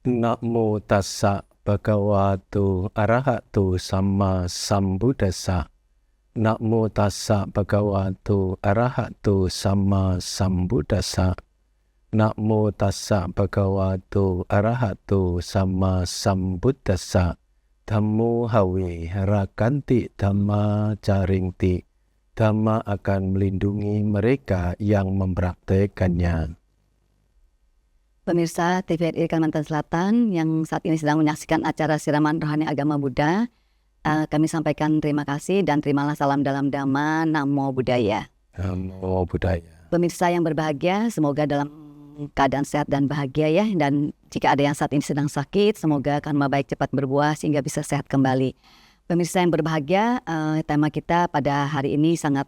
Namo tassa bhagavato arahato sama sambuddhassa. Namo tassa bhagavato arahato sama sambuddhassa. Namo tassa bhagavato arahato sama sambuddhassa. Dhammo hawe rakanti dhamma caringti. Dhamma akan melindungi mereka yang mempraktekannya. Pemirsa TVRI Kalimantan Selatan yang saat ini sedang menyaksikan acara siraman rohani agama Buddha, kami sampaikan terima kasih dan terimalah salam dalam Dhamma, Namo Buddhaya. Namo Buddhaya. Pemirsa yang berbahagia, semoga dalam keadaan sehat dan bahagia ya. Dan jika ada yang saat ini sedang sakit, semoga karma baik cepat berbuah sehingga bisa sehat kembali. Pemirsa yang berbahagia, tema kita pada hari ini sangat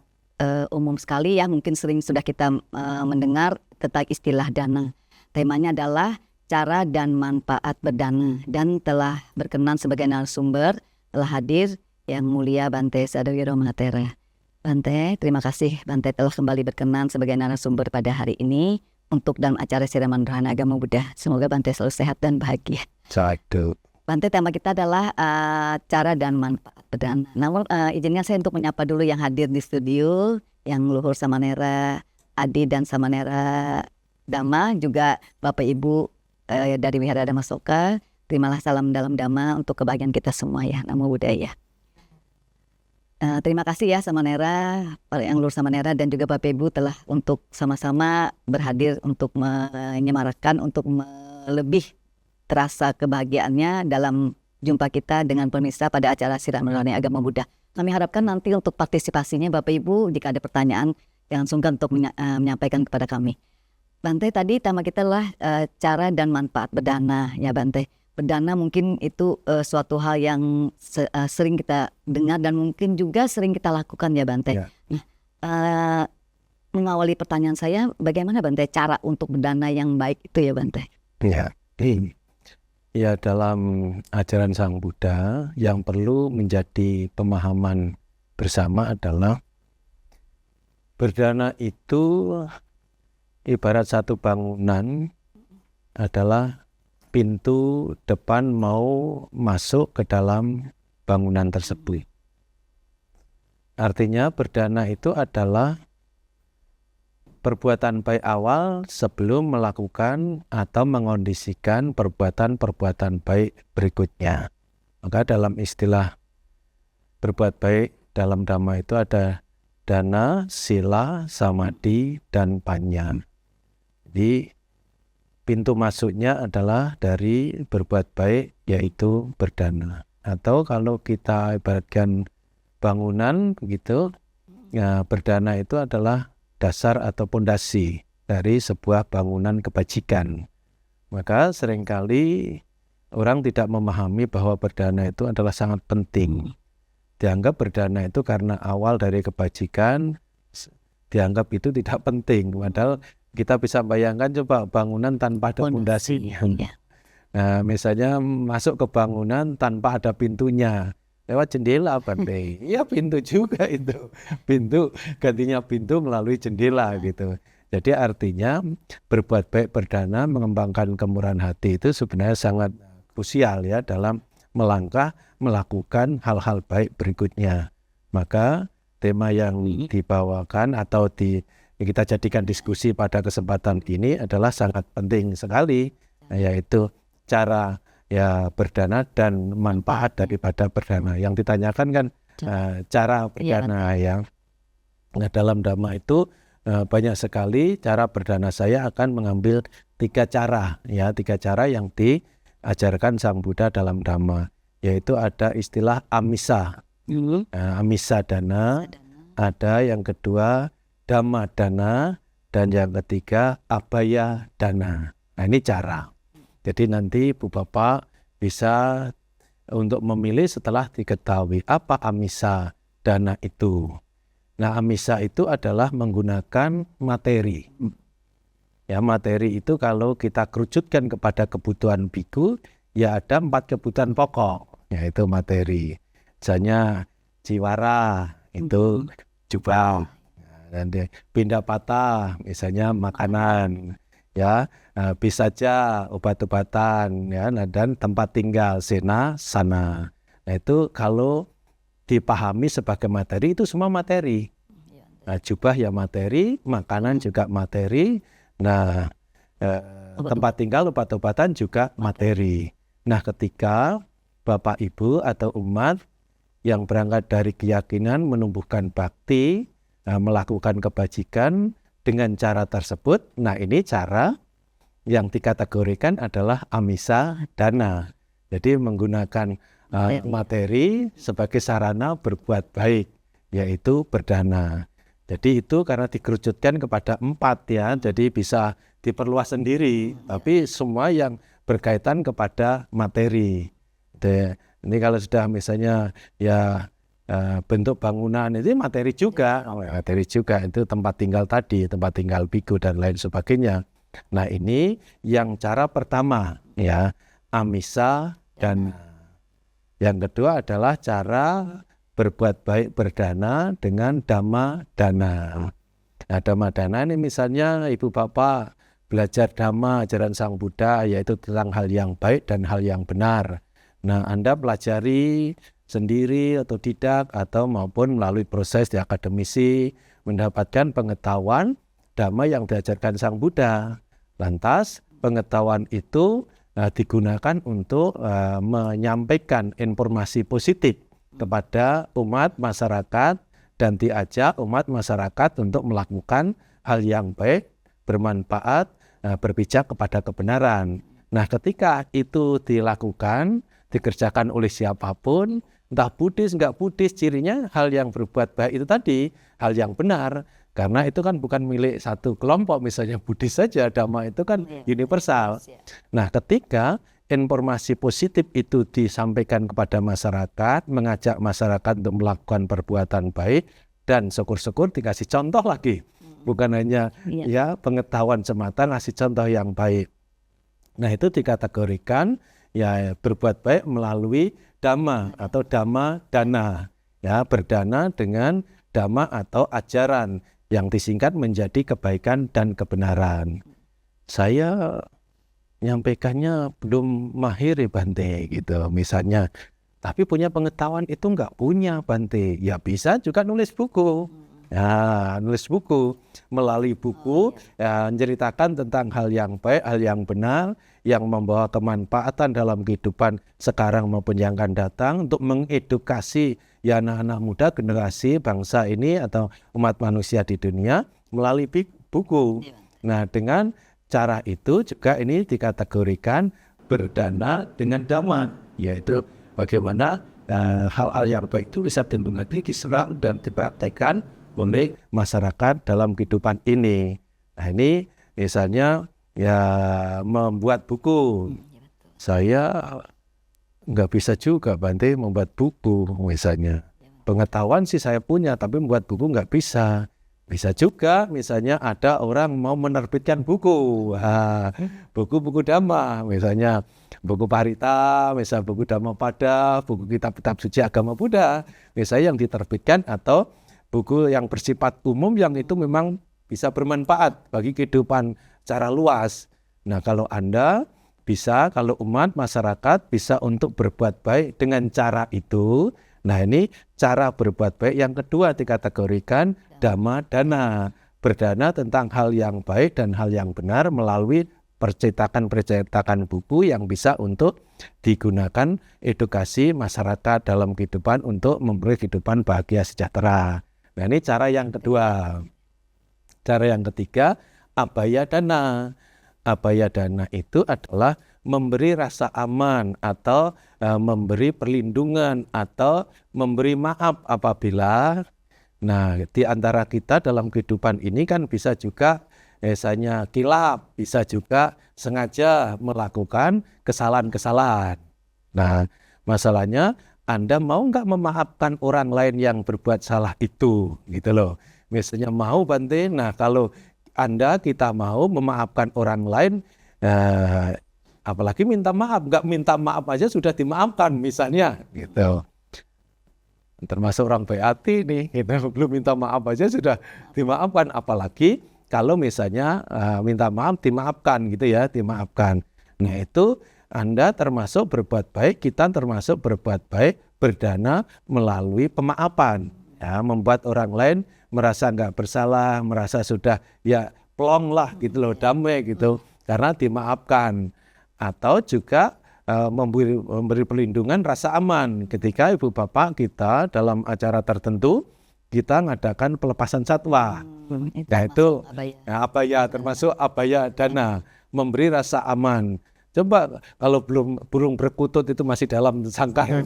umum sekali ya. Mungkin sering sudah kita mendengar tentang istilah dana. Temanya adalah cara dan manfaat berdana, dan telah berkenan sebagai narasumber telah hadir yang mulia Bante Sadawiro Mahatera. Bante, terima kasih Bante telah kembali berkenan sebagai narasumber pada hari ini untuk dalam acara siraman rohani agama Buddha. Semoga Bante selalu sehat dan bahagia. Satu. Bante, tema kita adalah cara dan manfaat berdana. Namun izinnya saya untuk menyapa dulu yang hadir di studio, yang Luhur Samanera Adi dan Samanera Dhamma, juga Bapak Ibu dari Wihara Dhamma Soka. Terimalah salam dalam Dhamma untuk kebahagiaan kita semua ya. Namo Buddhaya. Terima kasih ya Samanera, yang Luhur Samanera dan juga Bapak Ibu telah untuk sama-sama berhadir untuk menyemarakan, untuk lebih terasa kebahagiaannya dalam jumpa kita dengan pemirsa pada acara siraman rohani agama Buddha. Kami harapkan nanti untuk partisipasinya Bapak Ibu, jika ada pertanyaan jangan sungkan untuk menyampaikan kepada kami. Bante, tadi tema kita adalah cara dan manfaat berdana ya Bante. Berdana mungkin itu suatu hal yang sering kita dengar dan mungkin juga sering kita lakukan ya Bante. Ya. Nah, mengawali pertanyaan saya, bagaimana Bante cara untuk berdana yang baik itu ya Bante? Ya. Ya, dalam ajaran Sang Buddha yang perlu menjadi pemahaman bersama adalah berdana itu ibarat satu bangunan adalah pintu depan mau masuk ke dalam bangunan tersebut. Artinya berdana itu adalah perbuatan baik awal sebelum melakukan atau mengondisikan perbuatan-perbuatan baik berikutnya. Maka dalam istilah berbuat baik dalam Dhamma itu ada dana, sila, samadhi, dan panya. Jadi pintu masuknya adalah dari berbuat baik, yaitu berdana. Atau kalau kita ibaratkan bangunan begitu, ya berdana itu adalah dasar atau pondasi dari sebuah bangunan kebajikan. Maka seringkali orang tidak memahami bahwa berdana itu adalah sangat penting. Dianggap berdana itu karena awal dari kebajikan, dianggap itu tidak penting. Padahal kita bisa bayangkan coba bangunan tanpa ada pondasinya. Nah, misalnya masuk ke bangunan tanpa ada pintunya. Lewat jendela Bante. Ya pintu juga itu. Pintu gantinya pintu melalui jendela gitu. Jadi artinya berbuat baik berdana, mengembangkan kemurahan hati itu sebenarnya sangat krusial ya dalam melangkah melakukan hal-hal baik berikutnya. Maka tema yang dibawakan atau kita jadikan diskusi pada kesempatan ini adalah sangat penting sekali, yaitu cara ya berdana dan manfaat daripada berdana. Yang ditanyakan kan cara berdana yang dalam Dhamma itu banyak sekali cara berdana. Saya akan mengambil 3 cara ya, 3 cara yang diajarkan Sang Buddha dalam Dhamma, yaitu ada istilah amisa, amisa dana, ada yang kedua Dhamma dana, dan yang ketiga abhaya dana. Nah ini cara. Jadi nanti Bu Bapak bisa untuk memilih setelah diketahui apa amisa dana itu. Nah amisa itu adalah menggunakan materi. Ya materi itu kalau kita kerucutkan kepada kebutuhan biku, ya ada 4 kebutuhan pokok, yaitu materi. Misalnya jiwara itu jubah. Dan pindah patah misalnya makanan, ya. Bisa saja obat-obatan, ya, nah, dan tempat tinggal, sena, sana. Nah, itu kalau dipahami sebagai materi, itu semua materi. Nah, jubah ya materi, makanan juga materi. Nah, tempat tinggal, obat-obatan juga materi. Nah, ketika Bapak Ibu atau umat yang berangkat dari keyakinan menumbuhkan bakti, melakukan kebajikan dengan cara tersebut, nah ini cara yang dikategorikan adalah amisa dana. Jadi menggunakan materi sebagai sarana berbuat baik, yaitu berdana. Jadi itu karena dikerucutkan kepada 4 ya, jadi bisa diperluas sendiri, tapi semua yang berkaitan kepada materi. Ini kalau sudah misalnya ya bentuk bangunan itu materi juga, itu tempat tinggal tadi, tempat tinggal biku dan lain sebagainya. Nah, ini yang cara pertama ya, amisa dan yang kedua adalah cara berbuat baik berdana dengan dhamma dana. Nah, dhamma dana ini misalnya ibu bapak belajar dhamma ajaran Sang Buddha, yaitu tentang hal yang baik dan hal yang benar. Nah, Anda pelajari sendiri atau tidak atau maupun melalui proses di akademisi mendapatkan pengetahuan dhamma yang diajarkan Sang Buddha. Lantas pengetahuan itu digunakan untuk menyampaikan informasi positif kepada umat masyarakat dan diajak umat masyarakat untuk melakukan hal yang baik, bermanfaat, berpijak kepada kebenaran. Nah, ketika itu dilakukan, dikerjakan oleh siapapun, entah Buddhis, enggak Buddhis, cirinya hal yang berbuat baik itu tadi, hal yang benar. Karena itu kan bukan milik satu kelompok, misalnya Buddhis saja, Dhamma itu kan universal. Nah, ketika informasi positif itu disampaikan kepada masyarakat, mengajak masyarakat untuk melakukan perbuatan baik, dan syukur-syukur dikasih contoh lagi. Bukan hanya ya pengetahuan semata, ngasih contoh yang baik. Nah, itu dikategorikan ya berbuat baik melalui dhamma atau dhamma dana, ya, berdana dengan dhamma atau ajaran yang disingkat menjadi kebaikan dan kebenaran. Saya nyampaikannya belum mahir ya Bante gitu misalnya, tapi punya pengetahuan itu enggak punya Bante, ya bisa juga nulis buku. Ya, nulis buku, melalui buku ya, menceritakan tentang hal yang baik, hal yang benar, yang membawa kemanfaatan dalam kehidupan sekarang maupun yang akan datang, untuk mengedukasi ya anak-anak muda generasi bangsa ini atau umat manusia di dunia melalui buku. Nah, dengan cara itu juga ini dikategorikan berdana dengan dhamma, yaitu bagaimana hal-hal yang baik itu bisa dimengerti, diserap dan dipraktekkan oleh masyarakat dalam kehidupan ini. Nah, ini misalnya ya membuat buku. Saya nggak bisa juga Bante membuat buku misalnya. Pengetahuan sih saya punya, tapi membuat buku nggak bisa. Bisa juga misalnya ada orang mau menerbitkan buku, buku-buku Dhamma, misalnya buku Parita, misalnya buku Dhammapada, buku kitab-kitab suci agama Buddha, misalnya yang diterbitkan, atau buku yang bersifat umum yang itu memang bisa bermanfaat bagi kehidupan secara luas. Nah, kalau Anda bisa, kalau umat masyarakat bisa untuk berbuat baik dengan cara itu. Nah, ini cara berbuat baik yang kedua dikategorikan dhamma dana, berdana tentang hal yang baik dan hal yang benar melalui percetakan buku yang bisa untuk digunakan edukasi masyarakat dalam kehidupan untuk memberi kehidupan bahagia sejahtera. Nah, ini cara yang kedua. Cara yang ketiga, abhaya dana. Abhaya dana itu adalah memberi rasa aman atau memberi perlindungan atau memberi maaf apabila, nah, di antara kita dalam kehidupan ini kan bisa juga misalnya kilap, bisa juga sengaja melakukan kesalahan-kesalahan. Nah, masalahnya Anda mau nggak memaafkan orang lain yang berbuat salah itu, gitu loh. Misalnya mau Bante, nah kalau kita mau memaafkan orang lain, apalagi minta maaf, nggak minta maaf aja sudah dimaafkan misalnya, gitu. Termasuk orang baik hati nih, kita belum minta maaf aja sudah dimaafkan, apalagi kalau misalnya minta maaf dimaafkan gitu ya, dimaafkan. Nah itu Anda termasuk berbuat baik, kita termasuk berbuat baik berdana melalui pemaafan. Ya, membuat orang lain merasa nggak bersalah, merasa sudah ya plong lah gitu loh, damai gitu, karena dimaafkan. Atau juga memberi perlindungan rasa aman ketika ibu bapak kita dalam acara tertentu kita ngadakan pelepasan satwa. Nah itu abaya termasuk abaya dana, memberi rasa aman. Coba kalau belum burung perkutut itu masih dalam sangkar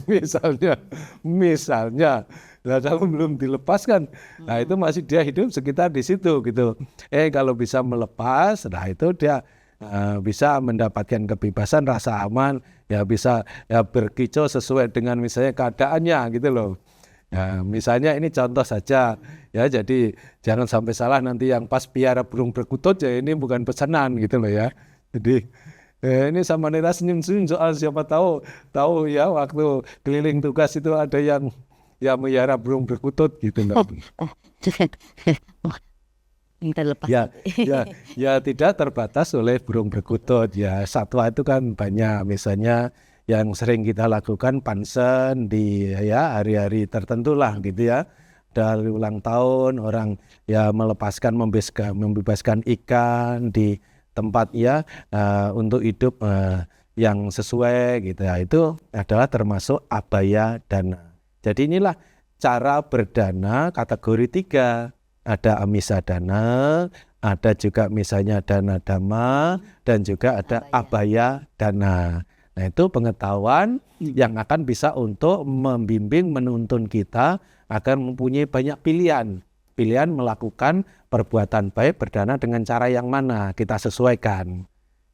misalnya, nah, kalau belum dilepaskan, nah itu masih dia hidup sekitar di situ gitu. Kalau bisa melepas, nah itu dia bisa mendapatkan kebebasan, rasa aman, ya bisa ya berkicau sesuai dengan misalnya keadaannya gitu loh. Ya, misalnya ini contoh saja ya, jadi jangan sampai salah nanti yang pas piara burung perkutut ya ini bukan pesanan gitu loh ya. Jadi ini sama Nira senyum-senyum soal siapa tahu ya waktu keliling tugas itu ada yang ya melihara burung perkutut gitu loh. Ya tidak terbatas oleh burung perkutut ya, satwa itu kan banyak, misalnya yang sering kita lakukan pansen di ya hari-hari tertentu lah gitu ya, dari ulang tahun orang ya membebaskan ikan di tempat ya untuk hidup yang sesuai gitu ya, itu adalah termasuk abaya dana. Jadi inilah cara berdana kategori 3. Ada amisa dana, ada juga misalnya dana dhamma, dan juga ada abaya dana. Nah itu pengetahuan yang akan bisa untuk membimbing, menuntun kita agar mempunyai banyak pilihan melakukan perbuatan baik berdana dengan cara yang mana kita sesuaikan.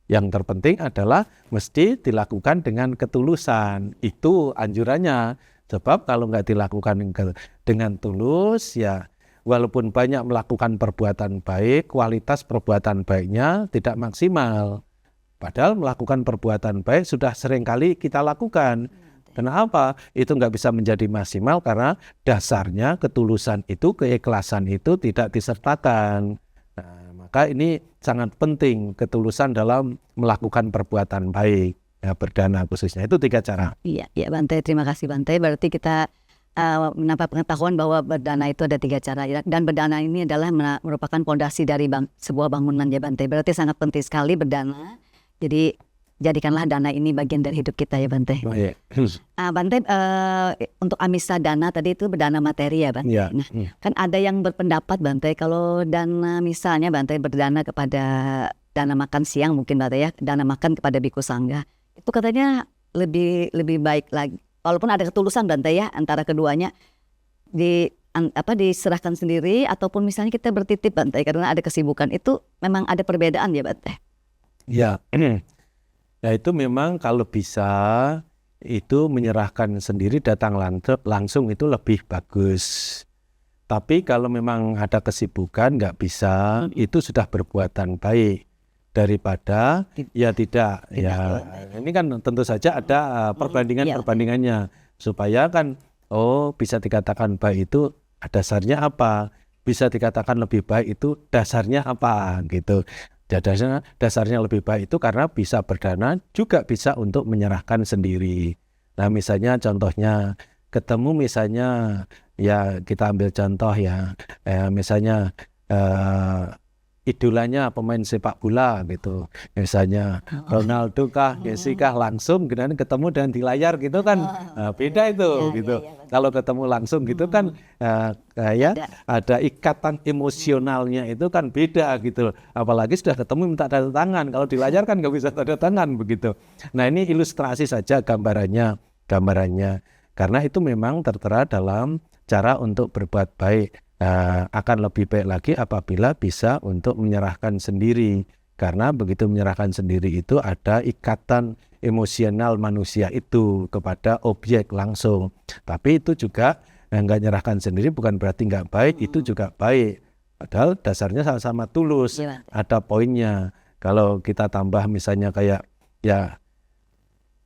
Yang terpenting adalah mesti dilakukan dengan ketulusan, itu anjurannya. Sebab kalau nggak dilakukan dengan tulus ya, walaupun banyak melakukan perbuatan baik, kualitas perbuatan baiknya tidak maksimal. Padahal melakukan perbuatan baik sudah sering kali kita lakukan. Kenapa? Itu nggak bisa menjadi maksimal karena dasarnya ketulusan itu, keikhlasan itu tidak disertakan. Nah, maka ini sangat penting ketulusan dalam melakukan perbuatan baik, ya, berdana khususnya. Itu 3 cara. Iya, Bante. Terima kasih Bante. Berarti kita mendapat pengetahuan bahwa berdana itu ada 3 cara ya. Dan berdana ini adalah merupakan fondasi dari sebuah bangunan ya Bante. Berarti sangat penting sekali berdana. Jadi jadikanlah dana ini bagian dari hidup kita ya Bante. Oh, iya. Bante, untuk amisa dana tadi itu berdana materi ya Bante. Ya. Nah, kan ada yang berpendapat Bante kalau dana misalnya Bante berdana kepada dana makan siang mungkin Bante ya, dana makan kepada biku sangga. Itu katanya lebih baik lagi. Walaupun ada ketulusan Bante ya antara keduanya diserahkan sendiri ataupun misalnya kita bertitip Bante karena ada kesibukan, itu memang ada perbedaan ya Bante. Ya, ya itu memang kalau bisa itu menyerahkan sendiri datang langsung itu lebih bagus. Tapi kalau memang ada kesibukan nggak bisa, itu sudah perbuatan baik daripada ya tidak. Ya ini kan tentu saja ada perbandingannya supaya kan bisa dikatakan baik itu dasarnya apa, bisa dikatakan lebih baik itu dasarnya apa gitu. Dasarnya lebih baik itu karena bisa berdana, juga bisa untuk menyerahkan sendiri. Nah misalnya contohnya ketemu misalnya ya kita ambil contoh ya, misalnya idolanya pemain sepak bola gitu, misalnya Ronaldo kah, Messi kah, langsung ketemu dan di layar gitu kan, beda itu gitu. Kalau ketemu langsung gitu kan kayak ada ikatan emosionalnya itu kan beda gitu. Apalagi sudah ketemu minta tanda tangan, kalau di layar kan nggak bisa tanda tangan begitu. Nah ini ilustrasi saja gambarannya, karena itu memang tertera dalam cara untuk berbuat baik. Akan lebih baik lagi apabila bisa untuk menyerahkan sendiri, karena begitu menyerahkan sendiri itu ada ikatan emosional manusia itu kepada objek langsung. Tapi itu juga nggak nyerahkan sendiri bukan berarti nggak baik, itu juga baik. Padahal dasarnya sama-sama tulus, ada poinnya. Kalau kita tambah misalnya kayak ya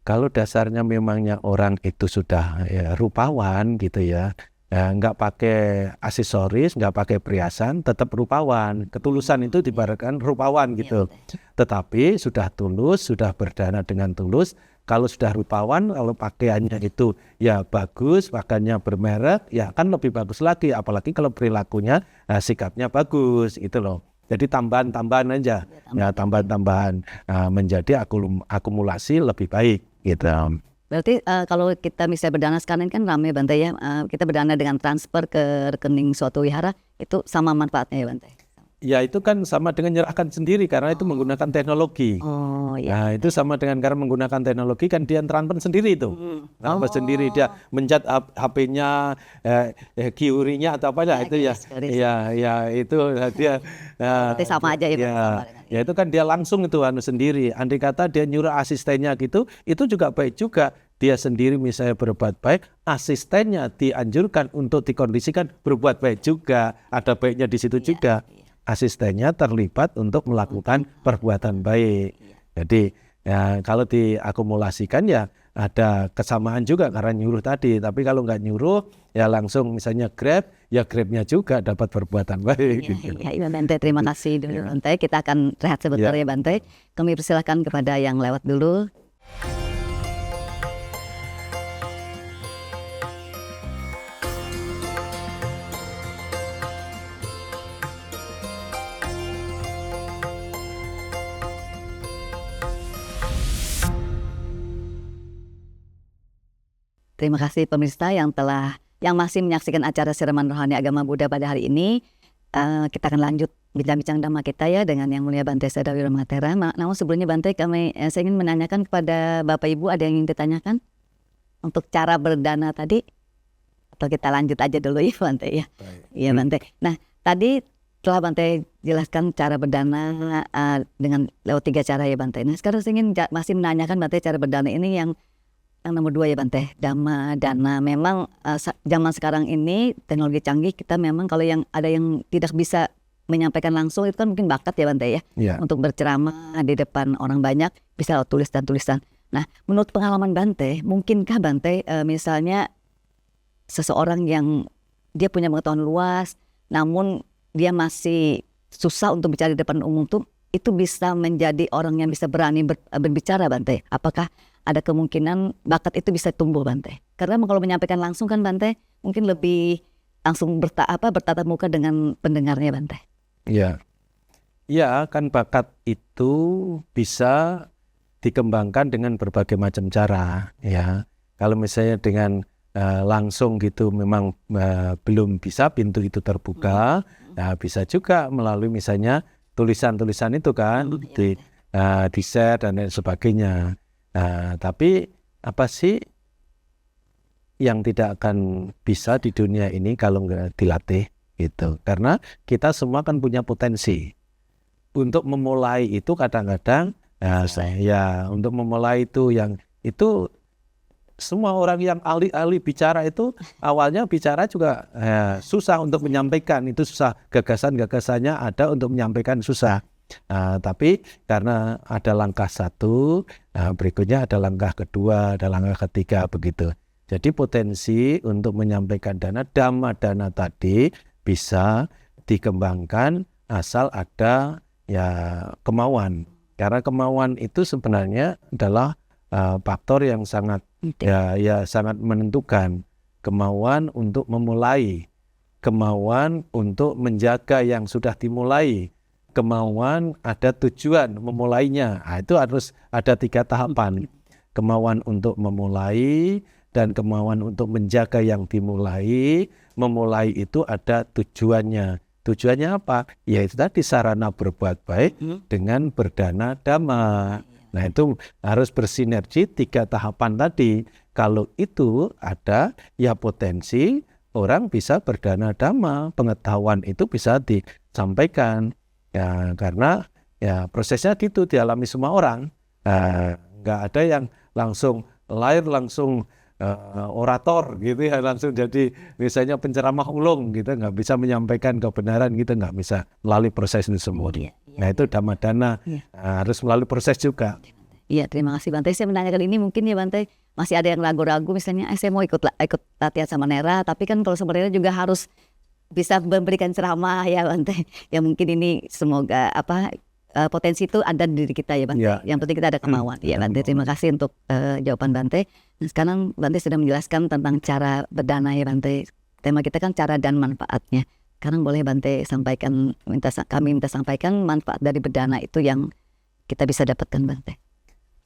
kalau dasarnya memangnya orang itu sudah ya, rupawan gitu ya, nggak pakai aksesoris, nggak pakai perhiasan, tetap rupawan. Ketulusan itu diibaratkan rupawan gitu. Tetapi sudah tulus, sudah berdana dengan tulus. Kalau sudah rupawan, kalau pakaiannya itu ya bagus, pakaiannya bermerek, ya kan lebih bagus lagi. Apalagi kalau perilakunya, sikapnya bagus, gitu loh. Jadi tambahan-tambahan aja, ya tambahan-tambahan menjadi akumulasi lebih baik, gitu. Berarti kalau kita misalnya berdana sekarang kan ramai Bante ya, kita berdana dengan transfer ke rekening suatu wihara, itu sama manfaatnya ya Bante? Ya itu kan sama dengan nyerahkan sendiri karena itu menggunakan teknologi. Oh iya. Nah itu sama dengan karena menggunakan teknologi kan dia transfer sendiri itu. Transfer sendiri, dia mencet HP-nya, QRI-nya atau apa ya itu ya. Ya itu dia. Berarti sama aja ya. Ya itu kan dia langsung itu sendiri. Andai kata dia nyuruh asistennya gitu, itu juga baik juga. Dia sendiri misalnya berbuat baik, asistennya dianjurkan untuk dikondisikan berbuat baik juga. Ada baiknya di situ juga. Asistennya terlibat untuk melakukan perbuatan baik. Jadi ya kalau diakumulasikan ya ada kesamaan juga karena nyuruh tadi. Tapi kalau nggak nyuruh ya langsung misalnya Grab, ya Grabnya juga dapat perbuatan baik. Ya Bante, terima kasih dulu Bante. Kita akan rehat sebentar ya Bante. Kami persilahkan kepada yang lewat dulu. Terima kasih pemirsa yang masih menyaksikan acara Siraman Rohani Agama Buddha pada hari ini. Kita akan lanjut bincang-bincang dhamma kita ya dengan Yang Mulia Bante Seda Wiromatera. Namun sebelumnya Bante, saya ingin menanyakan kepada Bapak Ibu, ada yang ingin ditanyakan untuk cara berdana tadi? Atau kita lanjut aja dulu ya Bante ya? Iya Bante. Nah tadi telah Bante jelaskan cara berdana dengan lewat 3 cara ya Bante. Nah sekarang saya ingin masih menanyakan Bante cara berdana ini yang nomor 2 ya Bante, dhamma dana. Memang zaman sekarang ini teknologi canggih, kita memang kalau yang ada yang tidak bisa menyampaikan langsung itu kan mungkin bakat ya Bante ya, untuk berceramah di depan orang banyak bisa tulis dan tulisan. Nah menurut pengalaman Bante, mungkinkah Bante misalnya seseorang yang dia punya pengetahuan luas namun dia masih susah untuk bicara di depan umum tuh, itu bisa menjadi orang yang bisa berani berbicara Bante? Apakah ada kemungkinan bakat itu bisa tumbuh Bante? Karena kalau menyampaikan langsung kan Bante mungkin lebih langsung bertatap muka dengan pendengarnya Bante. Ya kan bakat itu bisa dikembangkan dengan berbagai macam cara ya. Kalau misalnya dengan langsung gitu memang belum bisa pintu itu terbuka, nah bisa juga melalui misalnya tulisan-tulisan itu kan di share dan lain sebagainya. Tapi apa sih yang tidak akan bisa di dunia ini kalau nggak dilatih gitu? Karena kita semua kan punya potensi untuk memulai itu. Kadang-kadang untuk memulai itu semua orang yang ahli bicara itu awalnya bicara juga susah untuk menyampaikan, itu susah, gagasannya ada untuk menyampaikan susah. Tapi karena ada langkah 1, berikutnya ada langkah kedua, ada langkah ketiga begitu. Jadi potensi untuk menyampaikan dhamma dana tadi bisa dikembangkan asal ada kemauan. Karena kemauan itu sebenarnya adalah faktor yang sangat sangat menentukan. Kemauan untuk memulai, kemauan untuk menjaga yang sudah dimulai, kemauan ada tujuan memulainya. Itu harus ada 3 tahapan. Kemauan untuk memulai dan kemauan untuk menjaga yang dimulai. Memulai itu ada tujuannya. Tujuannya apa? Yaitu tadi sarana berbuat baik dengan berdana dhamma. Nah itu harus bersinergi 3 tahapan tadi. Kalau itu ada potensi orang bisa berdana dhamma. Pengetahuan itu bisa disampaikan. Karena prosesnya gitu dialami semua orang. Nggak ada yang langsung lahir langsung orator gitu ya, langsung jadi misalnya penceramah ulung gitu, nggak bisa menyampaikan kebenaran gitu, nggak bisa melalui proses itu semua. Nah itu dhamma dana harus melalui proses juga. Iya, terima kasih Bante. Saya menanyakan ini mungkin ya Bante, masih ada yang ragu-ragu misalnya saya mau ikut latihan sama Nera, tapi kan kalau sama Nera juga harus bisa memberikan ceramah ya Bante. Ya mungkin ini semoga potensi itu ada di diri kita ya Bante. Ya. Yang penting kita ada kemauan. Ya Bante, terima kasih untuk jawaban Bante. Nah, sekarang Bante sudah menjelaskan tentang cara berdana ya Bante. Tema kita kan cara dan manfaatnya. Sekarang boleh Bante sampaikan, kami minta sampaikan manfaat dari berdana itu yang kita bisa dapatkan Bante.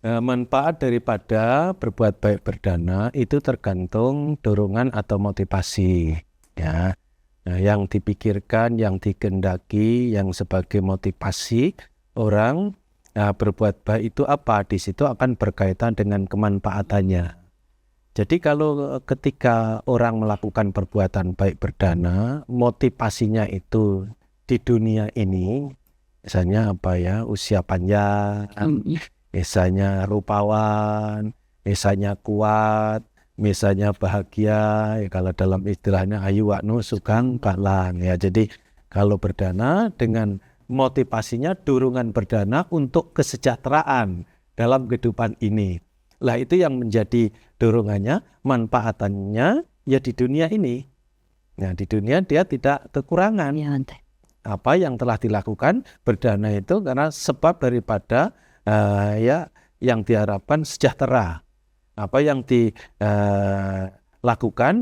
Manfaat daripada berbuat baik berdana itu tergantung dorongan atau motivasi ya. Nah, yang dipikirkan, yang dikehendaki, yang sebagai motivasi orang berbuat baik itu apa? Di situ akan berkaitan dengan kemanfaatannya. Jadi kalau ketika orang melakukan perbuatan baik berdana, motivasinya itu di dunia ini, misalnya usia panjang, misalnya rupawan, misalnya kuat, misalnya bahagia, ya kalau dalam istilahnya ayu waknu sugeng balang ya. Jadi kalau berdana dengan motivasinya dorongan berdana untuk kesejahteraan dalam kehidupan ini. Lah itu yang menjadi dorongannya, manfaatannya ya di dunia ini. Nah di dunia dia tidak kekurangan. Ya Bante. Apa yang telah dilakukan berdana itu karena sebab daripada yang diharapkan sejahtera. Apa yang dilakukan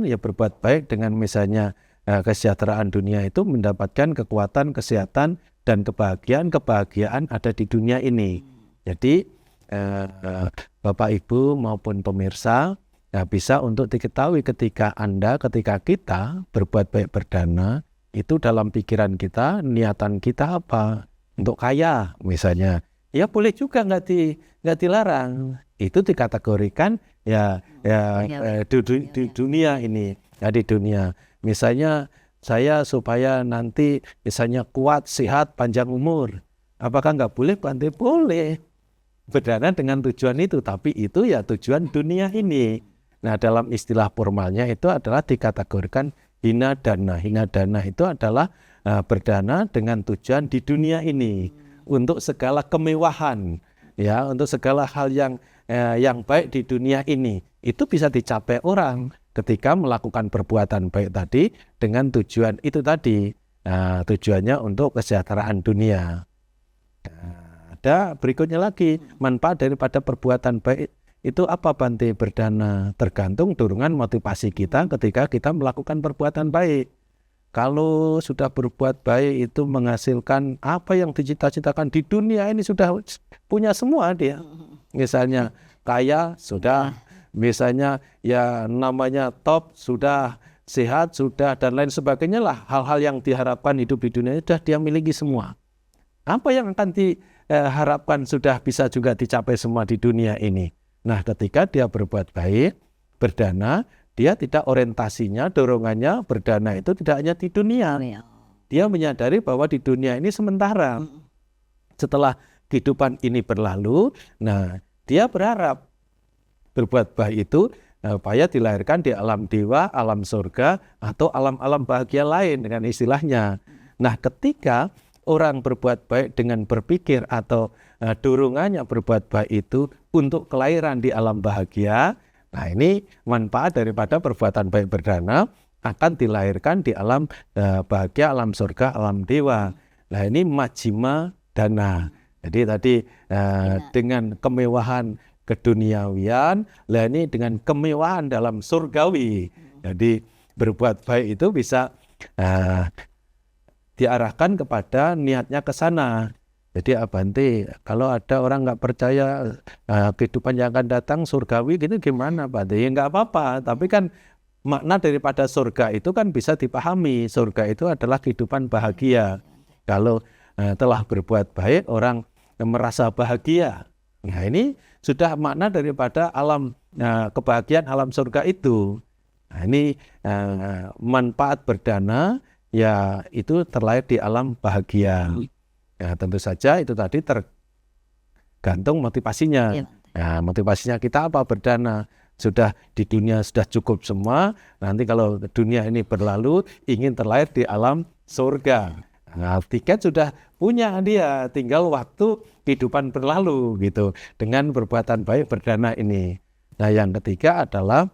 ya berbuat baik dengan misalnya kesejahteraan dunia itu mendapatkan kekuatan, kesehatan dan kebahagiaan ada di dunia ini. Jadi Bapak Ibu maupun pemirsa bisa untuk diketahui ketika kita berbuat baik berdana itu dalam pikiran kita, niatan kita apa? Untuk kaya misalnya. Ya boleh juga nggak dilarang. Itu dikategorikan di dunia ini. Ya di dunia. Misalnya saya supaya nanti misalnya kuat, sehat, panjang umur. Apakah nggak boleh? Bante boleh. Berdana dengan tujuan itu, tapi itu ya tujuan dunia ini. Nah dalam istilah formalnya itu adalah dikategorikan hina dana. Hina dana itu adalah berdana dengan tujuan di dunia ini untuk segala kemewahan, ya untuk segala hal yang baik di dunia ini itu bisa dicapai orang ketika melakukan perbuatan baik tadi dengan tujuan itu tadi, tujuannya untuk kesejahteraan dunia. Ada berikutnya lagi, manfaat daripada perbuatan baik itu apa Bante? Berdana tergantung dorongan motivasi kita ketika kita melakukan perbuatan baik. Kalau sudah berbuat baik itu menghasilkan apa yang dicita-citakan di dunia ini sudah punya semua dia. Misalnya kaya sudah, misalnya ya namanya top sudah, sehat sudah dan lain sebagainya lah. Hal-hal yang diharapkan hidup di dunia sudah dia miliki semua. Apa yang akan diharapkan sudah bisa juga dicapai semua di dunia ini. Nah ketika dia berbuat baik, berdana, dia tidak orientasinya, dorongannya berdana itu tidak hanya di dunia. Dia menyadari bahwa di dunia ini sementara. Setelah kehidupan ini berlalu, nah dia berharap berbuat baik itu supaya dilahirkan di alam dewa, alam surga, atau alam-alam bahagia lain dengan istilahnya. Nah ketika orang berbuat baik dengan berpikir atau dorongannya berbuat baik itu untuk kelahiran di alam bahagia, nah ini manfaat daripada perbuatan baik berdana akan dilahirkan di alam bahagia, alam surga, alam dewa. Nah ini majjhima dana. Jadi tadi dengan kemewahan keduniawian, lah ini dengan kemewahan dalam surgawi. Jadi berbuat baik itu bisa diarahkan kepada niatnya ke sana. Jadi Bante, kalau ada orang nggak percaya kehidupan yang akan datang surgawi gitu gimana Bante? Ya nggak apa-apa, tapi kan makna daripada surga itu kan bisa dipahami. Surga itu adalah kehidupan bahagia. Kalau telah berbuat baik, orang merasa bahagia. Nah ini sudah makna daripada alam kebahagiaan alam surga itu. Nah ini manfaat berdana ya itu terlahir di alam bahagia. Ya tentu saja itu tadi tergantung motivasinya. Ya, motivasinya kita apa berdana? Sudah di dunia sudah cukup semua. Nanti kalau dunia ini berlalu ingin terlahir di alam surga. Nah, tiket sudah punya dia, tinggal waktu kehidupan berlalu gitu dengan perbuatan baik berdana ini. Nah, yang ketiga adalah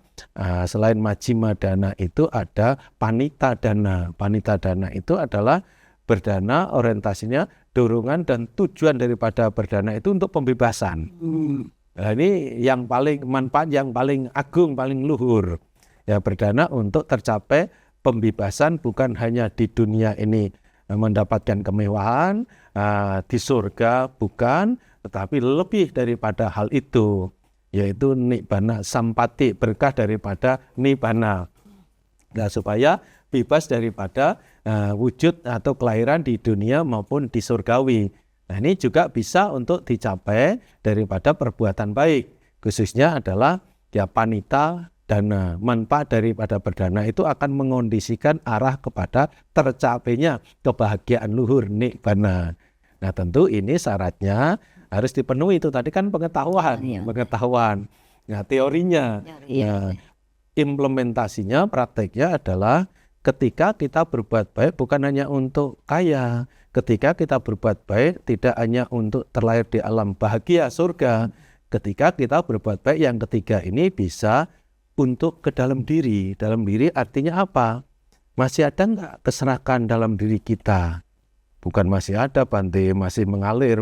selain majima dana itu ada panita dana. Panita dana itu adalah berdana orientasinya dorongan dan tujuan daripada berdana itu untuk pembebasan. Nah, ini yang paling manfaat yang paling agung, paling luhur. Ya, berdana untuk tercapai pembebasan bukan hanya di dunia ini mendapatkan kemewahan, di surga bukan, tetapi lebih daripada hal itu, yaitu nibbana sampati, berkah daripada nibbana. Nah, supaya bebas daripada wujud atau kelahiran di dunia maupun di surgawi. Nah, ini juga bisa untuk dicapai daripada perbuatan baik, khususnya adalah ya panita dana. Manfaat daripada berdana itu akan mengondisikan arah kepada tercapainya kebahagiaan luhur nibbana. Nah, tentu ini syaratnya harus dipenuhi. Itu tadi kan pengetahuan. Nah, teorinya. Nah, implementasinya, prakteknya adalah ketika kita berbuat baik bukan hanya untuk kaya. Ketika kita berbuat baik tidak hanya untuk terlahir di alam bahagia surga. Ketika kita berbuat baik yang ketiga ini bisa untuk ke dalam diri. Dalam diri artinya apa? Masih ada enggak keserakahan dalam diri kita? Bukan masih ada, Bante, masih mengalir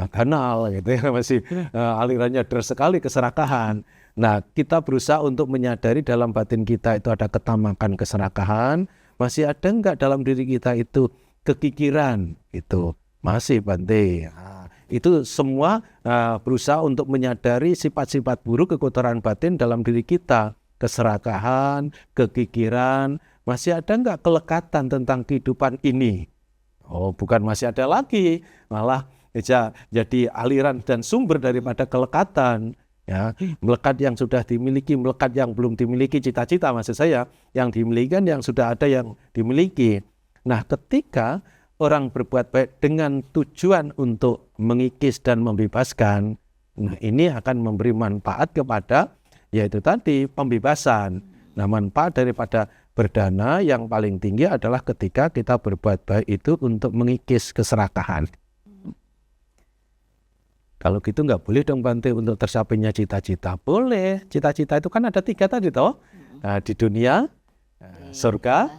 kanal gitu ya, masih alirannya deras sekali keserakahan. Nah, kita berusaha untuk menyadari dalam batin kita itu ada ketamakan keserakahan. Masih ada enggak dalam diri kita itu kekikiran? Itu masih, Bante. Itu semua berusaha untuk menyadari sifat-sifat buruk kekotoran batin dalam diri kita. Keserakahan, kekikiran, masih ada enggak kelekatan tentang kehidupan ini? Oh, bukan masih ada lagi, malah jadi aliran dan sumber daripada kelekatan. Ya, melekat yang sudah dimiliki, melekat yang belum dimiliki, cita-cita maksud saya, yang dimiliki kan yang sudah ada yang dimiliki. Nah, ketika orang berbuat baik dengan tujuan untuk mengikis dan membebaskan, nah ini akan memberi manfaat kepada, yaitu tadi pembebasan. Nah, manfaat daripada berdana yang paling tinggi adalah ketika kita berbuat baik itu untuk mengikis keserakahan. Kalau gitu nggak boleh dong, Bante, untuk tercapainya cita-cita. Boleh, cita-cita itu kan ada 3 tadi toh. Nah, di dunia, surga,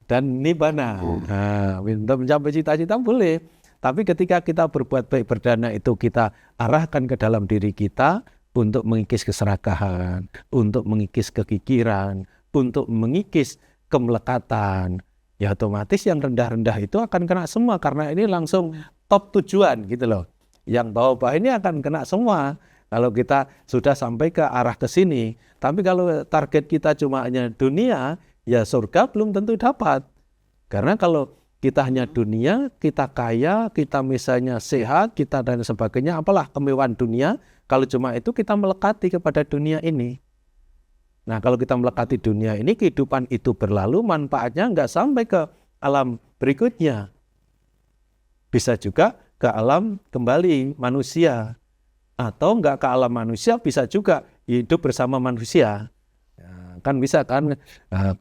dan nibbana. Nah, untuk mencapai cita-cita boleh. Tapi ketika kita berbuat baik berdana itu kita arahkan ke dalam diri kita untuk mengikis keserakahan, untuk mengikis kekikiran, untuk mengikis kemelekatan. Ya otomatis yang rendah-rendah itu akan kena semua karena ini langsung top tujuan gitu loh. Yang bawah-bawah ini akan kena semua kalau kita sudah sampai ke arah ke sini. Tapi kalau target kita cuma hanya dunia, ya surga belum tentu dapat. Karena kalau kita hanya dunia, kita kaya, kita misalnya sehat, kita dan sebagainya, apalah kemewahan dunia, kalau cuma itu kita melekati kepada dunia ini. Nah, kalau kita melekati dunia ini, kehidupan itu berlalu, manfaatnya nggak sampai ke alam berikutnya. Bisa juga ke alam kembali manusia. Atau nggak ke alam manusia, bisa juga hidup bersama manusia. Kan bisa kan,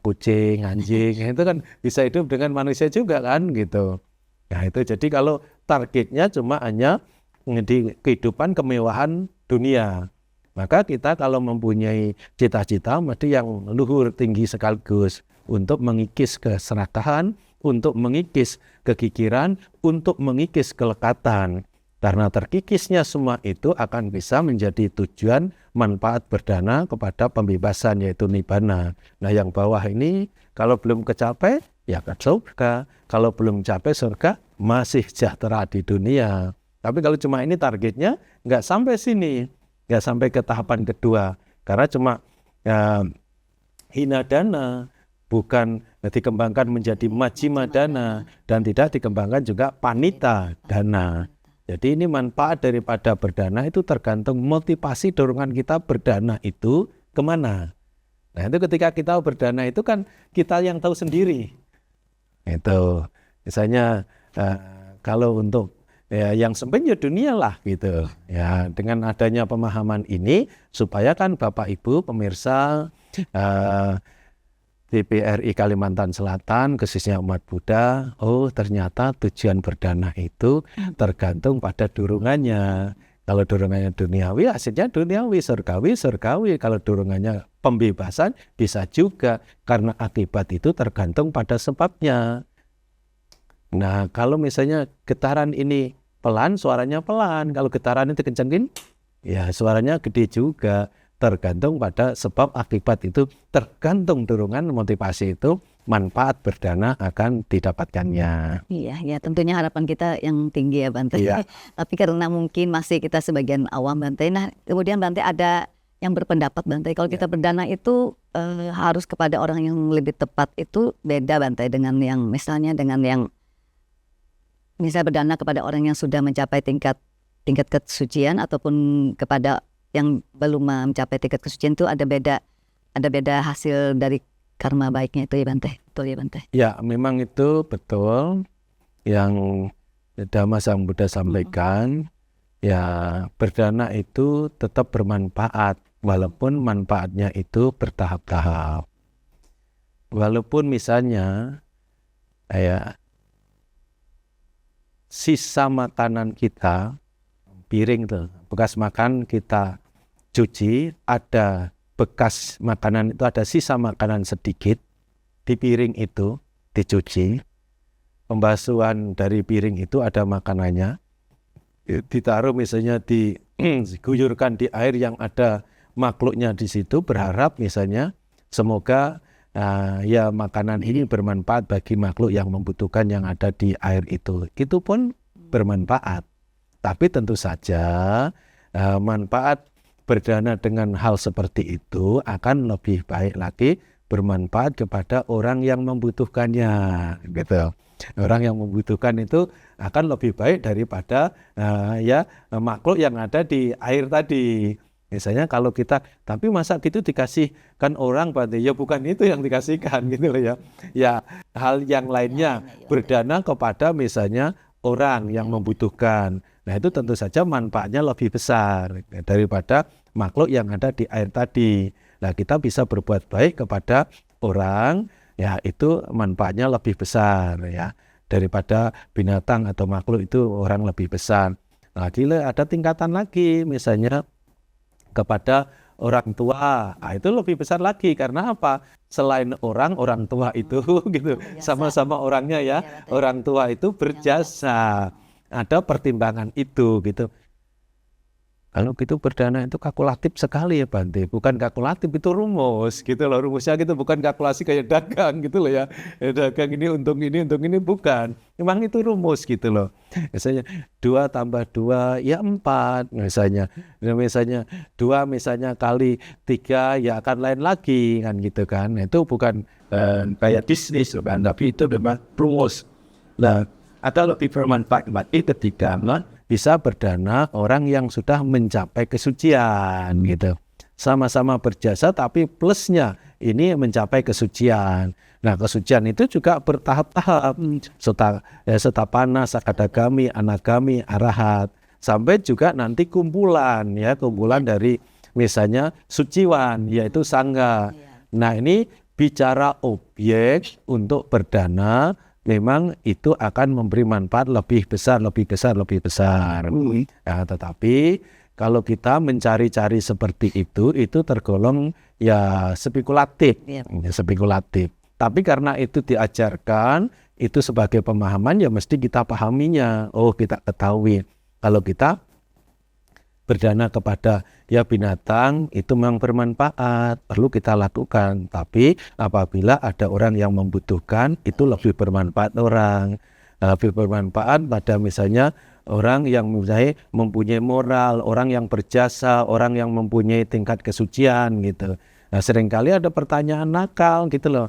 kucing, anjing, itu kan bisa hidup dengan manusia juga kan gitu. Nah itu jadi kalau targetnya cuma hanya di kehidupan kemewahan dunia, maka kita kalau mempunyai cita-cita mesti yang luhur tinggi sekaligus untuk mengikis keserakahan, untuk mengikis kekikiran, untuk mengikis kelekatan. Karena terkikisnya semua itu akan bisa menjadi tujuan manfaat berdana kepada pembebasan yaitu nibbana. Nah yang bawah ini kalau belum kecapai ya ke surga. Kalau belum capai surga masih sejahtera di dunia. Tapi kalau cuma ini targetnya nggak sampai sini. Nggak sampai ke tahapan kedua. Karena cuma hina dana, bukan dikembangkan menjadi majima dana, dan tidak dikembangkan juga panita dana. Jadi ini manfaat daripada berdana itu tergantung motivasi dorongan kita berdana itu kemana. Nah itu ketika kita berdana itu kan kita yang tahu sendiri. Itu misalnya kalau untuk yang sempitnya dunia lah gitu. Ya dengan adanya pemahaman ini supaya kan Bapak Ibu pemirsa TPRI Kalimantan Selatan, khususnya umat Buddha, oh ternyata tujuan berdana itu tergantung pada dorongannya. Kalau dorongannya duniawi, hasilnya duniawi, surgawi. Kalau dorongannya pembebasan, bisa juga. Karena akibat itu tergantung pada sebabnya. Nah, kalau misalnya getaran ini pelan, suaranya pelan. Kalau getaran itu kencengin, ya suaranya gede juga. Tergantung pada sebab akibat itu, tergantung dorongan motivasi itu, manfaat berdana akan didapatkannya. Iya, ya tentunya harapan kita yang tinggi ya Bante. Iya. Tapi karena mungkin masih kita sebagian awam Bante. Nah, kemudian Bante ada yang berpendapat Bante, kalau kita berdana itu harus kepada orang yang lebih tepat, itu beda Bante dengan yang misalnya dengan yang misalnya berdana kepada orang yang sudah mencapai tingkat kesucian ataupun kepada yang belum mencapai tingkat kesucian, itu ada beda hasil dari karma baiknya itu ya Bante. Betul ya Bante? Ya, memang itu betul yang Dhamma Sang Buddha sampaikan. Ya, berdana itu tetap bermanfaat walaupun manfaatnya itu bertahap-tahap. Walaupun misalnya sisa makanan kita, piring tuh, bekas makan kita cuci, ada bekas makanan itu, ada sisa makanan sedikit di piring itu dicuci, pembasuhan dari piring itu ada makanannya, ditaruh misalnya diguyurkan di air yang ada makhluknya di situ, berharap misalnya semoga ya makanan ini bermanfaat bagi makhluk yang membutuhkan yang ada di air itu pun bermanfaat. Tapi tentu saja manfaat berdana dengan hal seperti itu akan lebih baik lagi bermanfaat kepada orang yang membutuhkannya, gitu. Orang yang membutuhkan itu akan lebih baik daripada makhluk yang ada di air tadi. Misalnya kalau kita, tapi masa gitu dikasihkan orang, Bante, ya bukan itu yang dikasihkan gitu loh ya. Ya hal yang lainnya berdana kepada misalnya orang yang membutuhkan. Nah itu tentu saja manfaatnya lebih besar daripada makhluk yang ada di air tadi. Nah kita bisa berbuat baik kepada orang, ya itu manfaatnya lebih besar ya daripada binatang atau makhluk itu orang lebih besar. Nah ada tingkatan lagi, misalnya kepada orang tua, itu lebih besar lagi. Karena apa? Selain orang tua itu gitu, sama-sama orangnya ya, orang tua itu berjasa. Ada pertimbangan itu gitu. Kalau gitu berdana itu kalkulatif sekali ya Bante. Bukan kalkulatif, itu rumus gitu loh. Rumusnya gitu, bukan kalkulasi kayak dagang gitu loh ya. Dagang ini untung ini bukan. Memang itu rumus gitu loh. Misalnya 2 tambah 2 ya 4 misalnya. Misalnya 2 misalnya kali 3 ya akan lain lagi kan gitu kan. Itu bukan kayak bisnis kan, tapi itu memang rumus. Nah, atau lebih bermanfaat ketika bisa berdana orang yang sudah mencapai kesucian gitu. Sama-sama berjasa tapi plusnya ini mencapai kesucian. Nah kesucian itu juga bertahap-tahap. Setapana, sakadagami, anagami, arahat. Sampai juga nanti kumpulan dari misalnya suciwan, yaitu sangga. Nah ini bicara objek untuk berdana, memang itu akan memberi manfaat lebih besar. Ya, tetapi kalau kita mencari-cari seperti itu tergolong ya spekulatif. Spekulatif. Tapi karena itu diajarkan, itu sebagai pemahaman ya mesti kita pahaminya. Oh kita ketahui kalau kita berdana kepada ya binatang itu memang bermanfaat, perlu kita lakukan. Tapi apabila ada orang yang membutuhkan, itu lebih bermanfaat orang. Lebih bermanfaat pada misalnya orang yang mempunyai moral, orang yang berjasa, orang yang mempunyai tingkat kesucian gitu. Nah seringkali ada pertanyaan nakal gitu loh.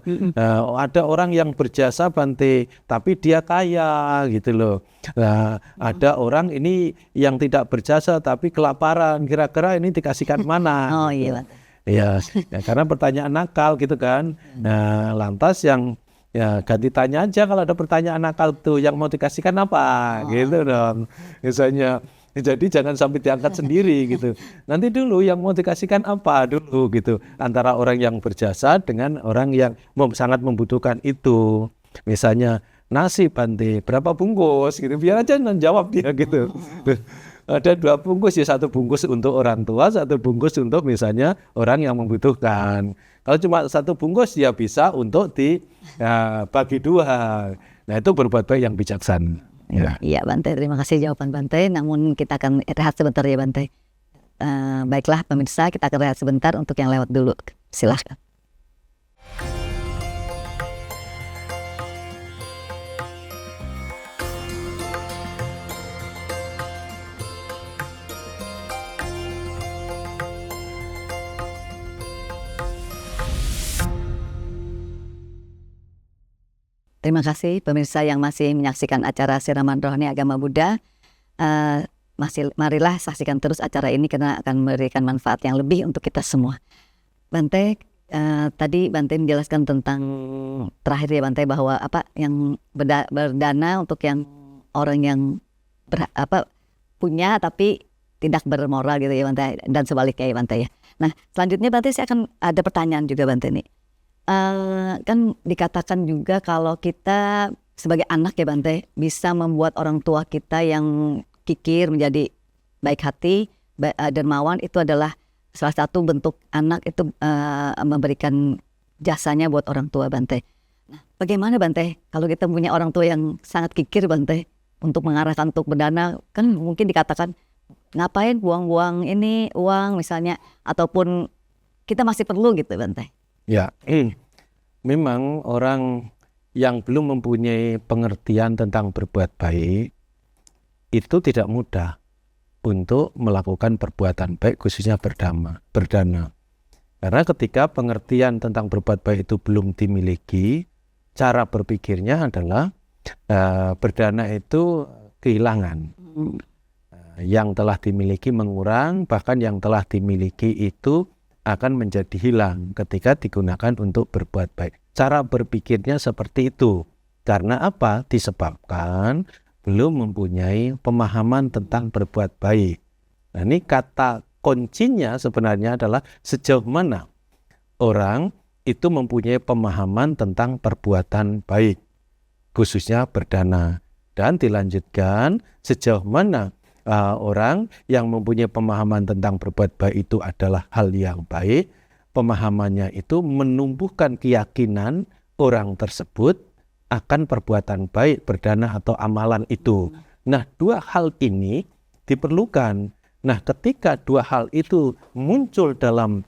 Ada orang yang berjasa Bante, tapi dia kaya gitu loh. Nah ada orang ini yang tidak berjasa tapi kelaparan, kira-kira ini dikasihkan mana? Oh iya Bante. Ya, karena pertanyaan nakal gitu kan. Nah lantas yang ya ganti tanya aja kalau ada pertanyaan nakal tuh, yang mau dikasihkan apa? Gitu dong. Misalnya, jadi jangan sampai diangkat sendiri gitu. Nanti dulu yang mau dikasihkan apa dulu gitu. Antara orang yang berjasa dengan orang yang sangat membutuhkan itu. Misalnya nasi Bante, berapa bungkus gitu. Biar aja menjawab dia gitu. ada 2 bungkus ya, 1 bungkus untuk orang tua, 1 bungkus untuk misalnya orang yang membutuhkan. Kalau cuma 1 bungkus ya bisa untuk bagi 2. Nah itu berbuat baik yang bijaksana. Ya. Iya Bante, terima kasih jawaban Bante. Namun kita akan rehat sebentar ya Bante. Baiklah pemirsa, kita akan rehat sebentar untuk yang lewat dulu. Silahkan. Terima kasih pemirsa yang masih menyaksikan acara Siraman Rohani Agama Buddha. Marilah saksikan terus acara ini karena akan memberikan manfaat yang lebih untuk kita semua. Bante, tadi Bante menjelaskan tentang terakhir ya Bante, bahwa yang berdana untuk yang orang yang punya tapi tidak bermoral gitu ya Bante, dan sebaliknya ya Bante ya. Nah selanjutnya Bante, saya akan ada pertanyaan juga Bante nih. Kan dikatakan juga kalau kita sebagai anak ya Bante bisa membuat orang tua kita yang kikir menjadi baik hati, dermawan. Itu adalah salah satu bentuk anak itu memberikan jasanya buat orang tua Bante. Nah bagaimana Bante kalau kita punya orang tua yang sangat kikir Bante untuk mengarahkan untuk berdana? Kan mungkin dikatakan ngapain buang-buang ini uang misalnya, ataupun kita masih perlu gitu Bante. Ya, memang orang yang belum mempunyai pengertian tentang berbuat baik itu tidak mudah untuk melakukan perbuatan baik, khususnya berdana. Karena ketika pengertian tentang berbuat baik itu belum dimiliki, cara berpikirnya adalah berdana itu kehilangan. Yang telah dimiliki mengurang, bahkan yang telah dimiliki itu akan menjadi hilang ketika digunakan untuk berbuat baik. Cara berpikirnya seperti itu. Karena apa? Disebabkan belum mempunyai pemahaman tentang berbuat baik. Nah, ini kata kuncinya sebenarnya adalah sejauh mana orang itu mempunyai pemahaman tentang perbuatan baik, khususnya berdana. Dan dilanjutkan sejauh mana orang yang mempunyai pemahaman tentang berbuat baik itu adalah hal yang baik, pemahamannya itu menumbuhkan keyakinan orang tersebut akan perbuatan baik, berdana atau amalan itu. Nah, 2 hal ini diperlukan. Nah, ketika 2 hal itu muncul dalam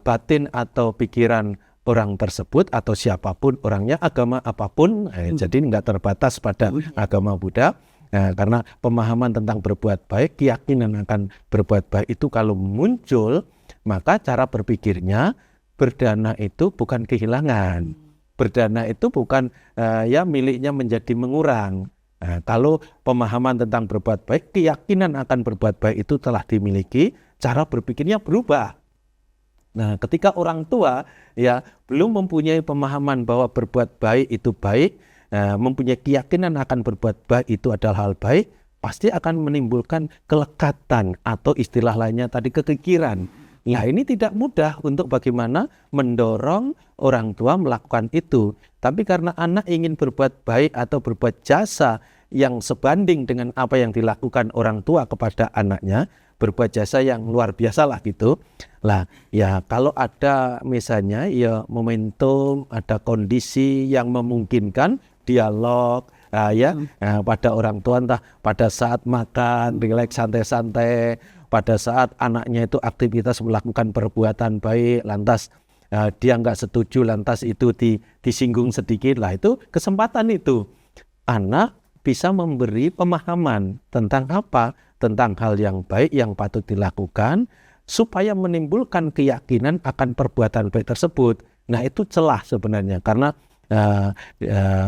batin atau pikiran orang tersebut atau siapapun orangnya, agama apapun, jadi nggak terbatas pada agama Buddha. Nah, karena pemahaman tentang berbuat baik, keyakinan akan berbuat baik itu kalau muncul, maka cara berpikirnya berdana itu bukan kehilangan. Berdana itu bukan miliknya menjadi mengurang. Nah, kalau pemahaman tentang berbuat baik, keyakinan akan berbuat baik itu telah dimiliki, cara berpikirnya berubah. Nah, ketika orang tua belum mempunyai pemahaman bahwa berbuat baik itu baik, mempunyai keyakinan akan berbuat baik itu adalah hal baik, pasti akan menimbulkan kelekatan atau istilah lainnya tadi kekikiran. Nah, ini tidak mudah untuk bagaimana mendorong orang tua melakukan itu. Tapi karena anak ingin berbuat baik atau berbuat jasa yang sebanding dengan apa yang dilakukan orang tua kepada anaknya, berbuat jasa yang luar biasa lah gitu. Lah ya kalau ada misalnya momentum, ada kondisi yang memungkinkan dialog pada orang tua, entah pada saat makan, rileks santai-santai, pada saat anaknya itu aktivitas melakukan perbuatan baik, lantas dia nggak setuju, lantas itu disinggung sedikit, lah itu kesempatan itu anak bisa memberi pemahaman tentang apa, tentang hal yang baik yang patut dilakukan supaya menimbulkan keyakinan akan perbuatan baik tersebut. Nah itu celah sebenarnya, karena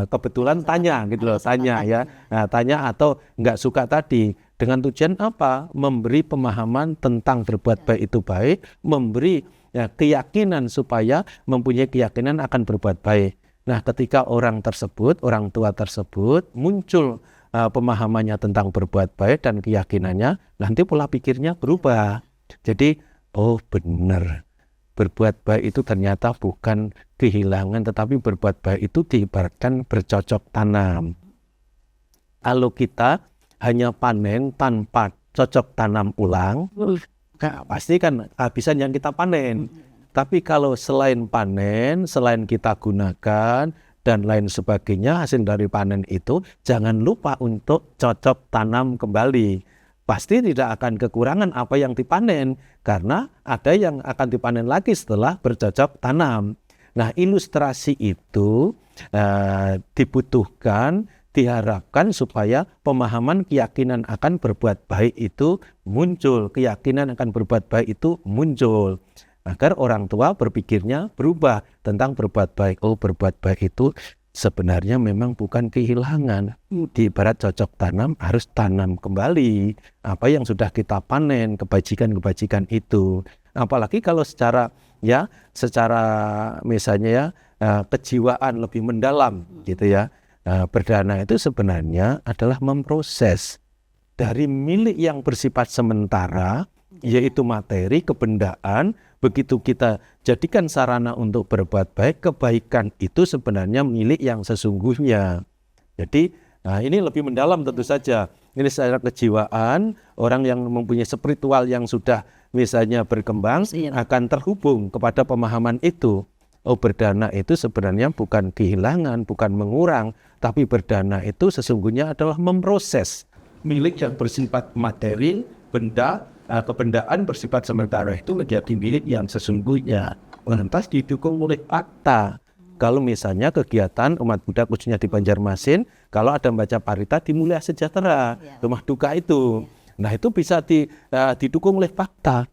kebetulan tanya gitu loh, tanya atau nggak suka tadi dengan tujuan apa? Memberi pemahaman tentang berbuat baik itu baik, memberi keyakinan supaya mempunyai keyakinan akan berbuat baik. Nah, ketika orang tua tersebut muncul pemahamannya tentang berbuat baik dan keyakinannya, nanti pola pikirnya berubah. Jadi, oh benar. Berbuat baik itu ternyata bukan kehilangan, tetapi berbuat baik itu diibaratkan bercocok tanam. Kalau kita hanya panen tanpa cocok tanam ulang, pasti kan kehabisan yang kita panen. Tapi kalau selain panen, selain kita gunakan dan lain sebagainya, hasil dari panen itu jangan lupa untuk cocok tanam kembali. Pasti tidak akan kekurangan apa yang dipanen, karena ada yang akan dipanen lagi setelah bercocok tanam. Nah, ilustrasi itu dibutuhkan, diharapkan supaya pemahaman keyakinan akan berbuat baik itu muncul, keyakinan akan berbuat baik itu muncul, agar orang tua berpikirnya berubah tentang berbuat baik. Oh, berbuat baik itu sebenarnya memang bukan kehilangan. Di ibarat cocok tanam, harus tanam kembali apa yang sudah kita panen, kebajikan-kebajikan itu. Apalagi kalau secara misalnya kejiwaan lebih mendalam gitu ya. Berdana itu sebenarnya adalah memproses dari milik yang bersifat sementara, yaitu materi, kebendaan. Begitu kita jadikan sarana untuk berbuat baik, kebaikan itu sebenarnya milik yang sesungguhnya. Jadi ini lebih mendalam tentu saja. Ini secara kejiwaan, orang yang mempunyai spiritual yang sudah misalnya berkembang akan terhubung kepada pemahaman itu. Oh, berdana itu sebenarnya bukan kehilangan, bukan mengurang, tapi berdana itu sesungguhnya adalah memproses milik yang bersifat materi, benda, kebendaan bersifat sementara itu menjadi milik yang sesungguhnya. Lantas didukung oleh fakta. Kalau misalnya kegiatan umat Buddha khususnya di Banjarmasin, kalau ada membaca parita di Mulia Sejahtera, rumah duka itu. Nah, itu bisa didukung oleh fakta.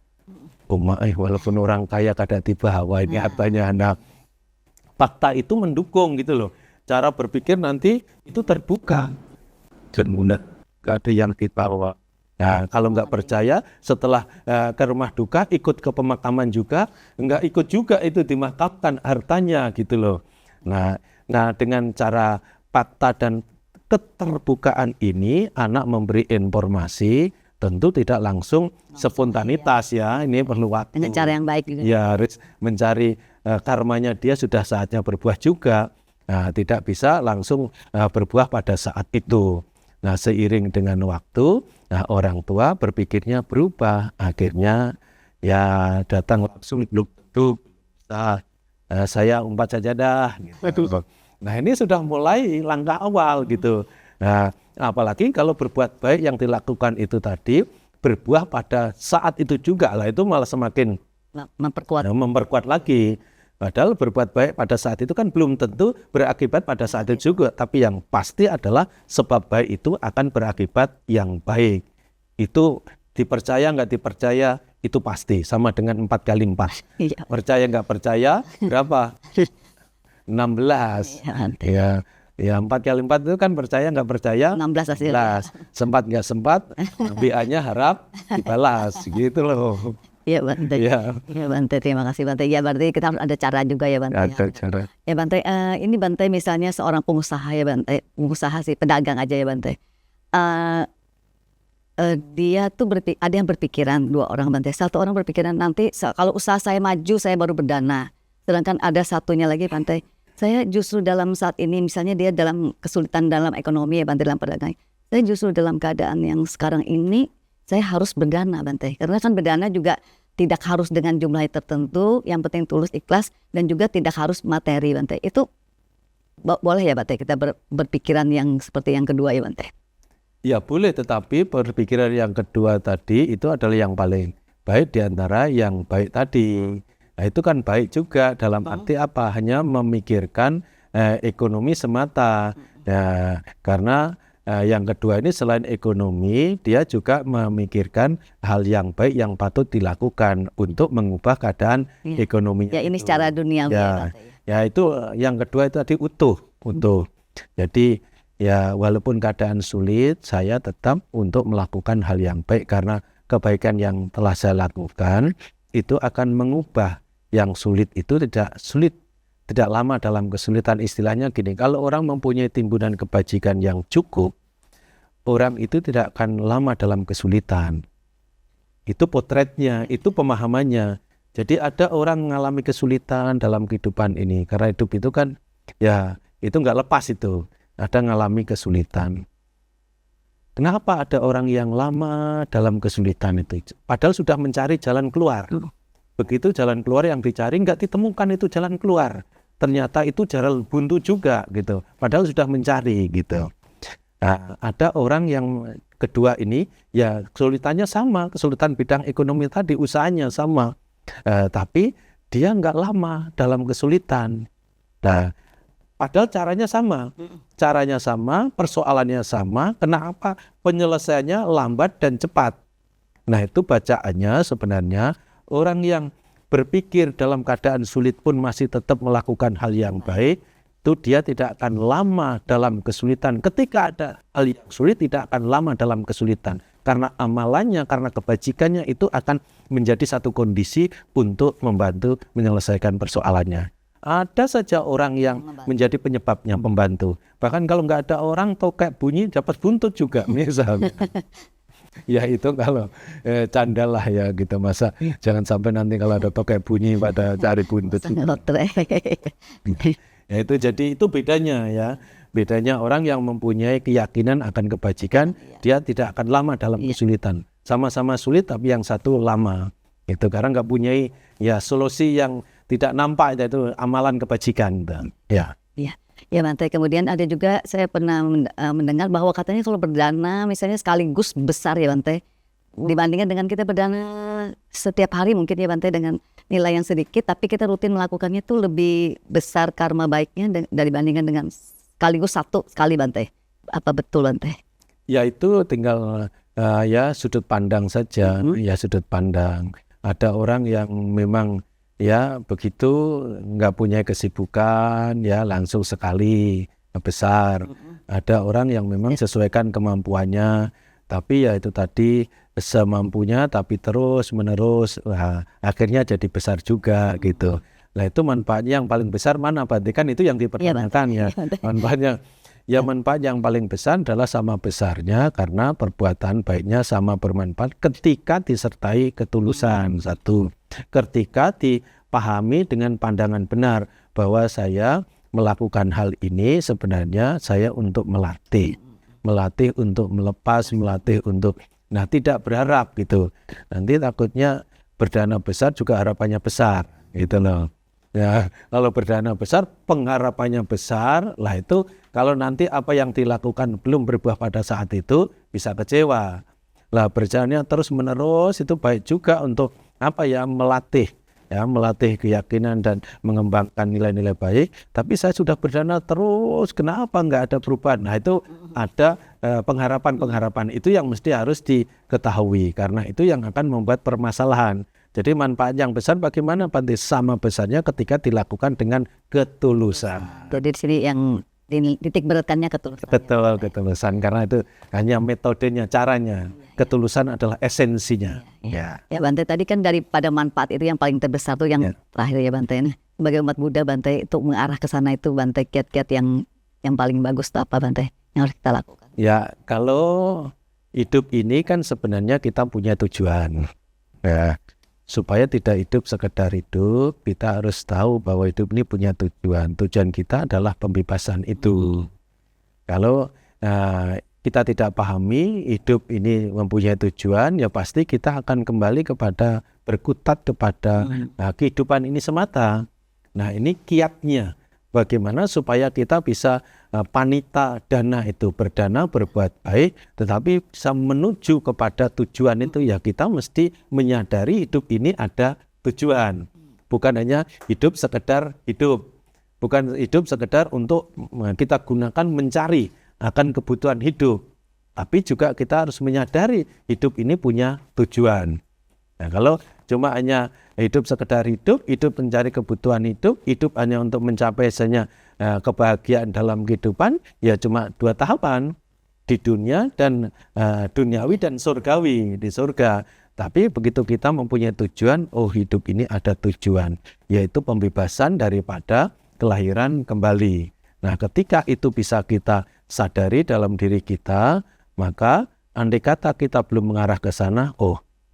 Walaupun orang kaya kadang dibawa ini hartanya. Nah, fakta itu mendukung gitu loh. Cara berpikir nanti itu terbuka. Gak ada yang dibawa. Nah, kalau nggak percaya setelah ke rumah duka ikut ke pemakaman juga, nggak ikut juga itu dimakamkan hartanya gitu loh. Nah dengan cara fakta dan keterbukaan ini, anak memberi informasi tentu tidak langsung spontanitas ya, ini perlu waktu. Dengan cara yang baik juga. Ya, harus mencari karmanya, dia sudah saatnya berbuah juga. Nah, tidak bisa langsung berbuah pada saat itu. Nah, seiring dengan waktu, orang tua berpikirnya berubah. Akhirnya ya datang langsung saya umpat saja dah. Gitu. Nah, ini sudah mulai langkah awal gitu. Nah, apalagi kalau berbuat baik yang dilakukan itu tadi berbuah pada saat itu juga lah, itu malah semakin memperkuat lagi. Padahal berbuat baik pada saat itu kan belum tentu berakibat pada saat itu juga, tapi yang pasti adalah sebab baik itu akan berakibat yang baik. Itu dipercaya nggak dipercaya itu pasti, sama dengan 4 kali 4. Percaya nggak percaya berapa? 16. Ya 4 kali 4 itu kan percaya nggak percaya 16 hasil. Sempat nggak sempat, BA-nya harap dibalas gitu loh. Iya Bante. Ya Bante, terima kasih Bante. Ya berarti kita harus ada cara juga ya Bante. Ada cara. Ya Bante, ini Bante misalnya seorang pengusaha ya Bante, pengusaha sih, pedagang aja ya Bante. Dia tuh ada yang berpikiran, 2 orang Bante. Satu orang berpikiran nanti kalau usaha saya maju saya baru berdana. Sedangkan ada satunya lagi Bante, saya justru dalam saat ini misalnya dia dalam kesulitan dalam ekonomi ya Bante, dalam perdagangan. Saya justru dalam keadaan yang sekarang ini saya harus berdana Bante, karena kan berdana juga tidak harus dengan jumlah tertentu, yang penting tulus ikhlas, dan juga tidak harus materi Bante. Itu boleh ya Bante kita berpikiran yang seperti yang kedua ya Bante? Ya boleh, tetapi berpikiran yang kedua tadi itu adalah yang paling baik diantara yang baik tadi. Nah itu kan baik juga dalam arti apa? Hanya memikirkan ekonomi semata. Nah, karena yang kedua ini selain ekonomi, dia juga memikirkan hal yang baik yang patut dilakukan untuk mengubah keadaan ekonominya. Ya ini secara dunia. Ya itu yang kedua itu tadi utuh. Jadi ya walaupun keadaan sulit, saya tetap untuk melakukan hal yang baik, karena kebaikan yang telah saya lakukan itu akan mengubah yang sulit itu tidak lama dalam kesulitan. Istilahnya gini, kalau orang mempunyai timbunan kebajikan yang cukup, orang itu tidak akan lama dalam kesulitan. Itu potretnya, itu pemahamannya. Jadi ada orang mengalami kesulitan dalam kehidupan ini, karena hidup itu kan ya itu nggak lepas itu, ada mengalami kesulitan. Kenapa ada orang yang lama dalam kesulitan itu? Padahal sudah mencari jalan keluar. Begitu jalan keluar yang dicari nggak ditemukan itu jalan keluar. Ternyata itu jalan buntu juga gitu. Padahal sudah mencari gitu. Nah, ada orang yang kedua ini ya kesulitannya sama, kesulitan bidang ekonomi tadi, usahanya sama. Tapi dia nggak lama dalam kesulitan. Nah, padahal caranya sama, persoalannya sama, kenapa penyelesaiannya lambat dan cepat? Nah itu bacaannya sebenarnya orang yang berpikir dalam keadaan sulit pun masih tetap melakukan hal yang baik, itu dia tidak akan lama dalam kesulitan. Ketika ada hal yang sulit tidak akan lama dalam kesulitan. Karena amalannya, karena kebajikannya itu akan menjadi satu kondisi untuk membantu menyelesaikan persoalannya. Ada saja orang yang menjadi penyebabnya, pembantu. Bahkan kalau nggak ada orang, tokek bunyi dapat buntut juga misalnya. Ya itu kalau canda lah ya gitu, masa jangan sampai nanti kalau ada tokek bunyi pada cari buntut. Ya itu jadi itu bedanya ya. Bedanya orang yang mempunyai keyakinan akan kebajikan, dia tidak akan lama dalam kesulitan. Sama-sama sulit tapi yang satu lama. Itu karena nggak punyai ya solusi yang tidak nampak, itu amalan kebajikan. Ya. Ya Bante, kemudian ada juga saya pernah mendengar bahwa katanya kalau berdana misalnya sekaligus besar ya Bante, dibandingkan dengan kita berdana setiap hari mungkin ya Bante dengan nilai yang sedikit, tapi kita rutin melakukannya itu lebih besar karma baiknya dibandingkan dengan sekaligus satu sekali Bante. Apa betul Bante? Ya itu tinggal ya sudut pandang saja, ya sudut pandang. Ada orang yang memang ya begitu nggak punya kesibukan ya langsung sekali besar. Ada orang yang memang sesuaikan kemampuannya, tapi ya itu tadi semampunya tapi terus menerus akhirnya jadi besar juga gitu. Nah itu manfaatnya yang paling besar mana Bante? Kan itu yang dipertanyakan ya. Manfaatnya ya manfaat yang paling besar adalah sama besarnya karena perbuatan baiknya sama bermanfaat ketika disertai ketulusan. Satu, ketika dipahami dengan pandangan benar bahwa saya melakukan hal ini sebenarnya saya untuk melatih untuk melepas, melatih untuk tidak berharap gitu. Nanti takutnya berdana besar juga harapannya besar gitu loh. Ya, kalau berdana besar, pengharapannya besar, lah itu kalau nanti apa yang dilakukan belum berbuah pada saat itu bisa kecewa. Lah berjalannya terus menerus itu baik juga untuk melatih keyakinan dan mengembangkan nilai-nilai baik. Tapi saya sudah berdana terus, kenapa nggak ada perubahan? Nah itu ada pengharapan itu yang mesti harus diketahui karena itu yang akan membuat permasalahan. Jadi manfaat yang besar bagaimana Bante? Sama besarnya ketika dilakukan dengan ketulusan. Jadi di sini yang titik beratkannya ketulusan. Betul, ketulusan karena itu hanya metodenya, caranya. Ketulusan adalah esensinya. Ya Bante, tadi kan daripada manfaat itu yang paling terbesar tuh yang terakhir ya Bante. Sebagai umat Buddha Bante untuk mengarah ke sana itu Bante, kiat-kiat yang paling bagus itu apa Bante yang harus kita lakukan? Ya kalau hidup ini kan sebenarnya kita punya tujuan. Ya. Supaya tidak hidup sekedar hidup, kita harus tahu bahwa hidup ini punya tujuan. Tujuan kita adalah pembebasan itu. Kalau kita tidak pahami hidup ini mempunyai tujuan, ya pasti kita akan kembali kepada berkutat kepada kehidupan ini semata. Nah ini kiatnya. Bagaimana supaya kita bisa panita dana itu, berdana berbuat baik, tetapi bisa menuju kepada tujuan itu ya kita mesti menyadari hidup ini ada tujuan. Bukan hanya hidup sekedar hidup. Bukan hidup sekedar untuk kita gunakan mencari akan kebutuhan hidup. Tapi juga kita harus menyadari hidup ini punya tujuan. Nah, kalau cuma hanya hidup sekedar hidup mencari kebutuhan hidup hanya untuk mencapai kebahagiaan dalam kehidupan, ya cuma 2 tahapan, di dunia dan duniawi dan surgawi, di surga. Tapi begitu kita mempunyai tujuan, hidup ini ada tujuan, yaitu pembebasan daripada kelahiran kembali. Nah ketika itu bisa kita sadari dalam diri kita, maka andai kata kita belum mengarah ke sana,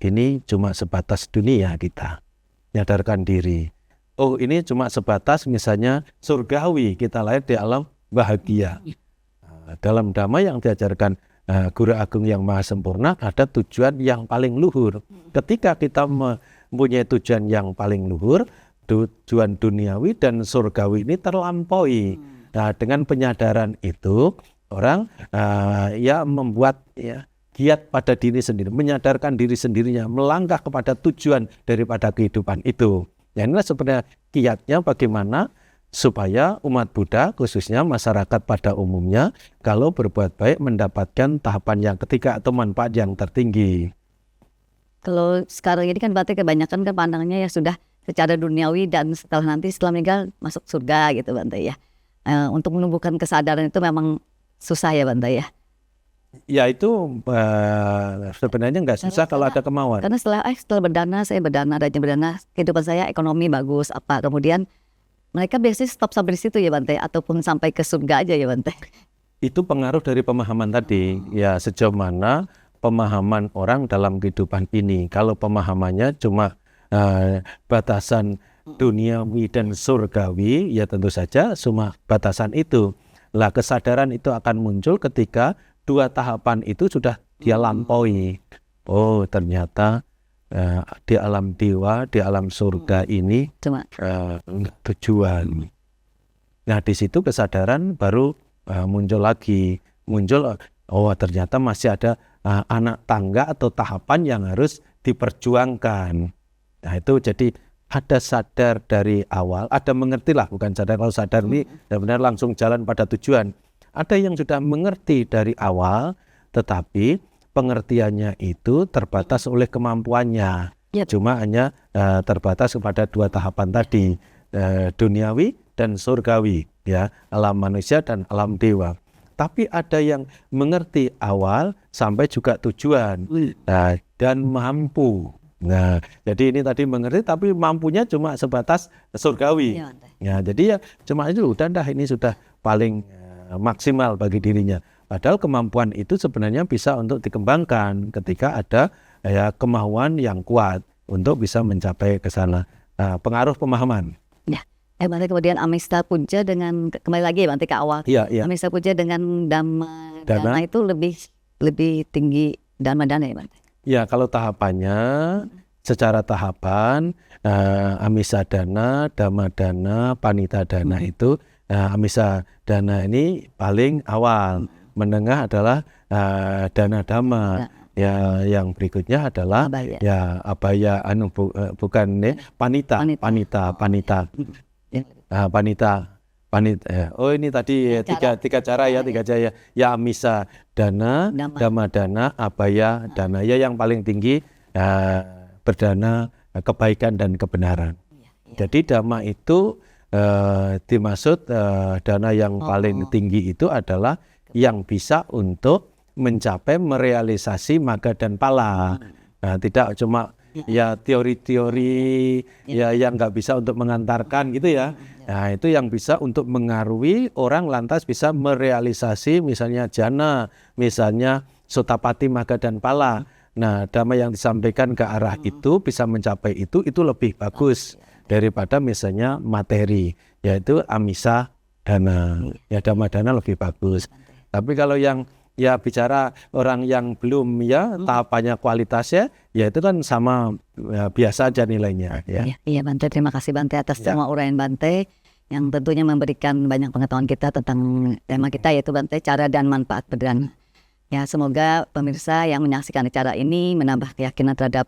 ini cuma sebatas dunia kita, nyadarkan diri. Ini cuma sebatas misalnya surgawi, kita lahir di alam bahagia. Dalam dhamma yang diajarkan Guru Agung yang Maha Sempurna ada tujuan yang paling luhur. Ketika kita mempunyai tujuan yang paling luhur, tujuan duniawi dan surgawi ini terlampaui. Nah, dengan penyadaran itu orang ya membuat giat pada diri sendiri, menyadarkan diri sendirinya, melangkah kepada tujuan daripada kehidupan itu. Ya, inilah sebenarnya kiatnya bagaimana supaya umat Buddha, khususnya masyarakat pada umumnya, kalau berbuat baik mendapatkan tahapan yang ketiga atau manfaat yang tertinggi. Kalau sekarang ini kan berarti kebanyakan kan pandangannya ya sudah secara duniawi dan setelah meninggal masuk surga gitu Bante ya. Untuk menumbuhkan kesadaran itu memang susah ya Bante ya. Ya itu sebenarnya nggak susah kalau ada kemauan. Karena setelah berdana, saya rajin berdana, kehidupan saya ekonomi bagus apa, kemudian mereka biasanya stop sampai di situ ya Bante, ataupun sampai ke surga aja ya Bante. Itu pengaruh dari pemahaman tadi, ya sejauh mana pemahaman orang dalam kehidupan ini. Kalau pemahamannya cuma batasan duniawi dan surgawi, ya tentu saja cuma batasan itu. Lah kesadaran itu akan muncul ketika dua tahapan itu sudah dia lampaui. Oh ternyata di alam dewa, di alam surga ini tujuan. Nah di situ kesadaran baru muncul lagi. Oh ternyata masih ada anak tangga atau tahapan yang harus diperjuangkan. Nah itu jadi ada sadar dari awal, ada mengerti lah, bukan sadar. Kalau sadar ini benar-benar langsung jalan pada tujuan. Ada yang sudah mengerti dari awal, tetapi pengertiannya itu terbatas oleh kemampuannya. Cuma hanya terbatas kepada dua tahapan tadi, duniawi dan surgawi, ya, alam manusia dan alam dewa. Tapi ada yang mengerti awal sampai juga tujuan, dan mampu. Nah, jadi ini tadi mengerti, tapi mampunya cuma sebatas surgawi. Ya, jadi ya cuma itu udah ini sudah paling maksimal bagi dirinya. Padahal kemampuan itu sebenarnya bisa untuk dikembangkan ketika ada kemauan yang kuat untuk bisa mencapai ke sana. Pengaruh pemahaman. Ya, Bante kemudian Amista Puja dengan kembali lagi Bante ke awal. Iya. Amista Puja dengan Dana itu lebih tinggi Dana ya Bante. Ya, kalau tahapannya secara tahapan Amisa Dana, Dhamma Dana, Panita Dana itu. Amisa Dana ini paling awal, menengah adalah Dana Dhamma, ya yang berikutnya adalah Abhaya bukan Panita. Oh ini tadi tiga cara ya, ya Amisa Dana, Dhamma Dana, Abhaya Dana, ya yang paling tinggi berdana kebaikan dan kebenaran. Jadi Dhamma itu dimaksud dana yang paling tinggi itu adalah yang bisa untuk mencapai merealisasi magga dan pala. Nah, tidak cuma ya teori-teori ya yang nggak bisa untuk mengantarkan gitu ya. Nah itu yang bisa untuk mengaruhi orang lantas bisa merealisasi misalnya jana, misalnya sotapati magga dan pala. Nah dhamma yang disampaikan ke arah itu bisa mencapai itu lebih bagus daripada misalnya materi, yaitu Amisa Dana. Ya Dhamma Dana lebih bagus. Tapi kalau yang ya bicara orang yang belum ya tahapannya kualitasnya, ya itu kan sama biasa aja nilainya. Ya. Iya Bante, terima kasih Bante atas semua uraian Bante yang tentunya memberikan banyak pengetahuan kita tentang tema kita, yaitu Bante cara dan manfaat berdana. Ya semoga pemirsa yang menyaksikan acara ini menambah keyakinan terhadap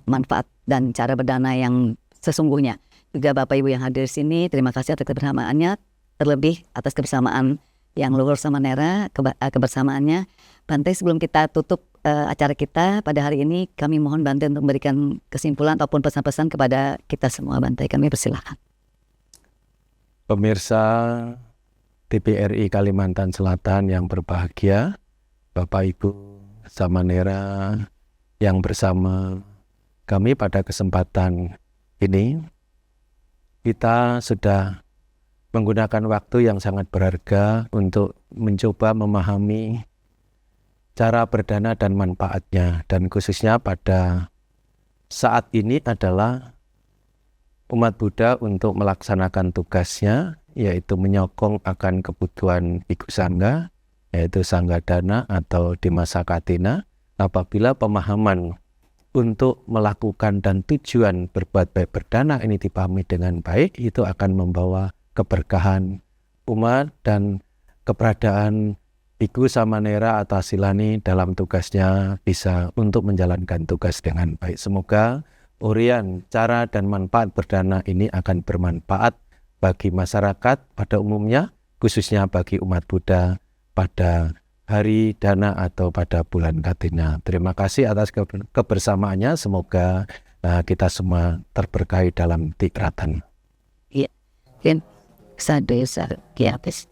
manfaat dan cara berdana yang sesungguhnya. Juga Bapak Ibu yang hadir di sini, terima kasih atas kebersamaannya, terlebih atas kebersamaan yang luhur sama Nera, kebersamaannya. Bante, sebelum kita tutup acara kita pada hari ini, kami mohon Bante untuk memberikan kesimpulan ataupun pesan-pesan kepada kita semua. Bante, kami persilakan. Pemirsa TVRI Kalimantan Selatan yang berbahagia, Bapak Ibu sama Nera yang bersama kami pada kesempatan ini, kita sudah menggunakan waktu yang sangat berharga untuk mencoba memahami cara berdana dan manfaatnya. Dan khususnya pada saat ini adalah umat Buddha untuk melaksanakan tugasnya, yaitu menyokong akan kebutuhan Bhikkhu Sangha, yaitu Sanggadana atau di masa Katina, apabila pemahaman untuk melakukan dan tujuan berbuat baik berdana ini dipahami dengan baik, itu akan membawa keberkahan umat dan keberadaan Biku Samanera atau Silani dalam tugasnya bisa untuk menjalankan tugas dengan baik. Semoga urian, cara dan manfaat berdana ini akan bermanfaat bagi masyarakat pada umumnya, khususnya bagi umat Buddha pada hari dana atau pada bulan Katina. Terima kasih atas kebersamaannya. Semoga kita semua terberkahi dalam tikratan. Iya,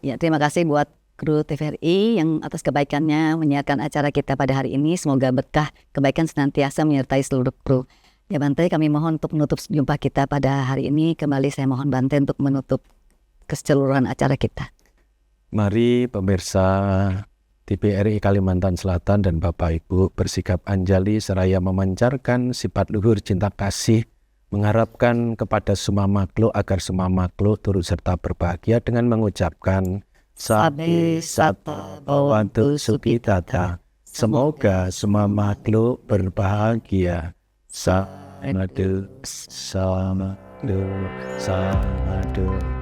ya, terima kasih buat kru TVRI yang atas kebaikannya menyiarkan acara kita pada hari ini. Semoga berkah kebaikan senantiasa menyertai seluruh kru. Ya Bante, kami mohon untuk menutup jumpa kita pada hari ini. Kembali saya mohon Bante untuk menutup keseluruhan acara kita. Mari pemirsa TVRI Kalimantan Selatan dan Bapak Ibu bersikap anjali seraya memancarkan sifat luhur cinta kasih, mengharapkan kepada semua makhluk agar semua makhluk turut serta berbahagia dengan mengucapkan Sabe Sata Bhavantu Sukhitata. Semoga semua makhluk berbahagia. Samadu, samadu, samadu.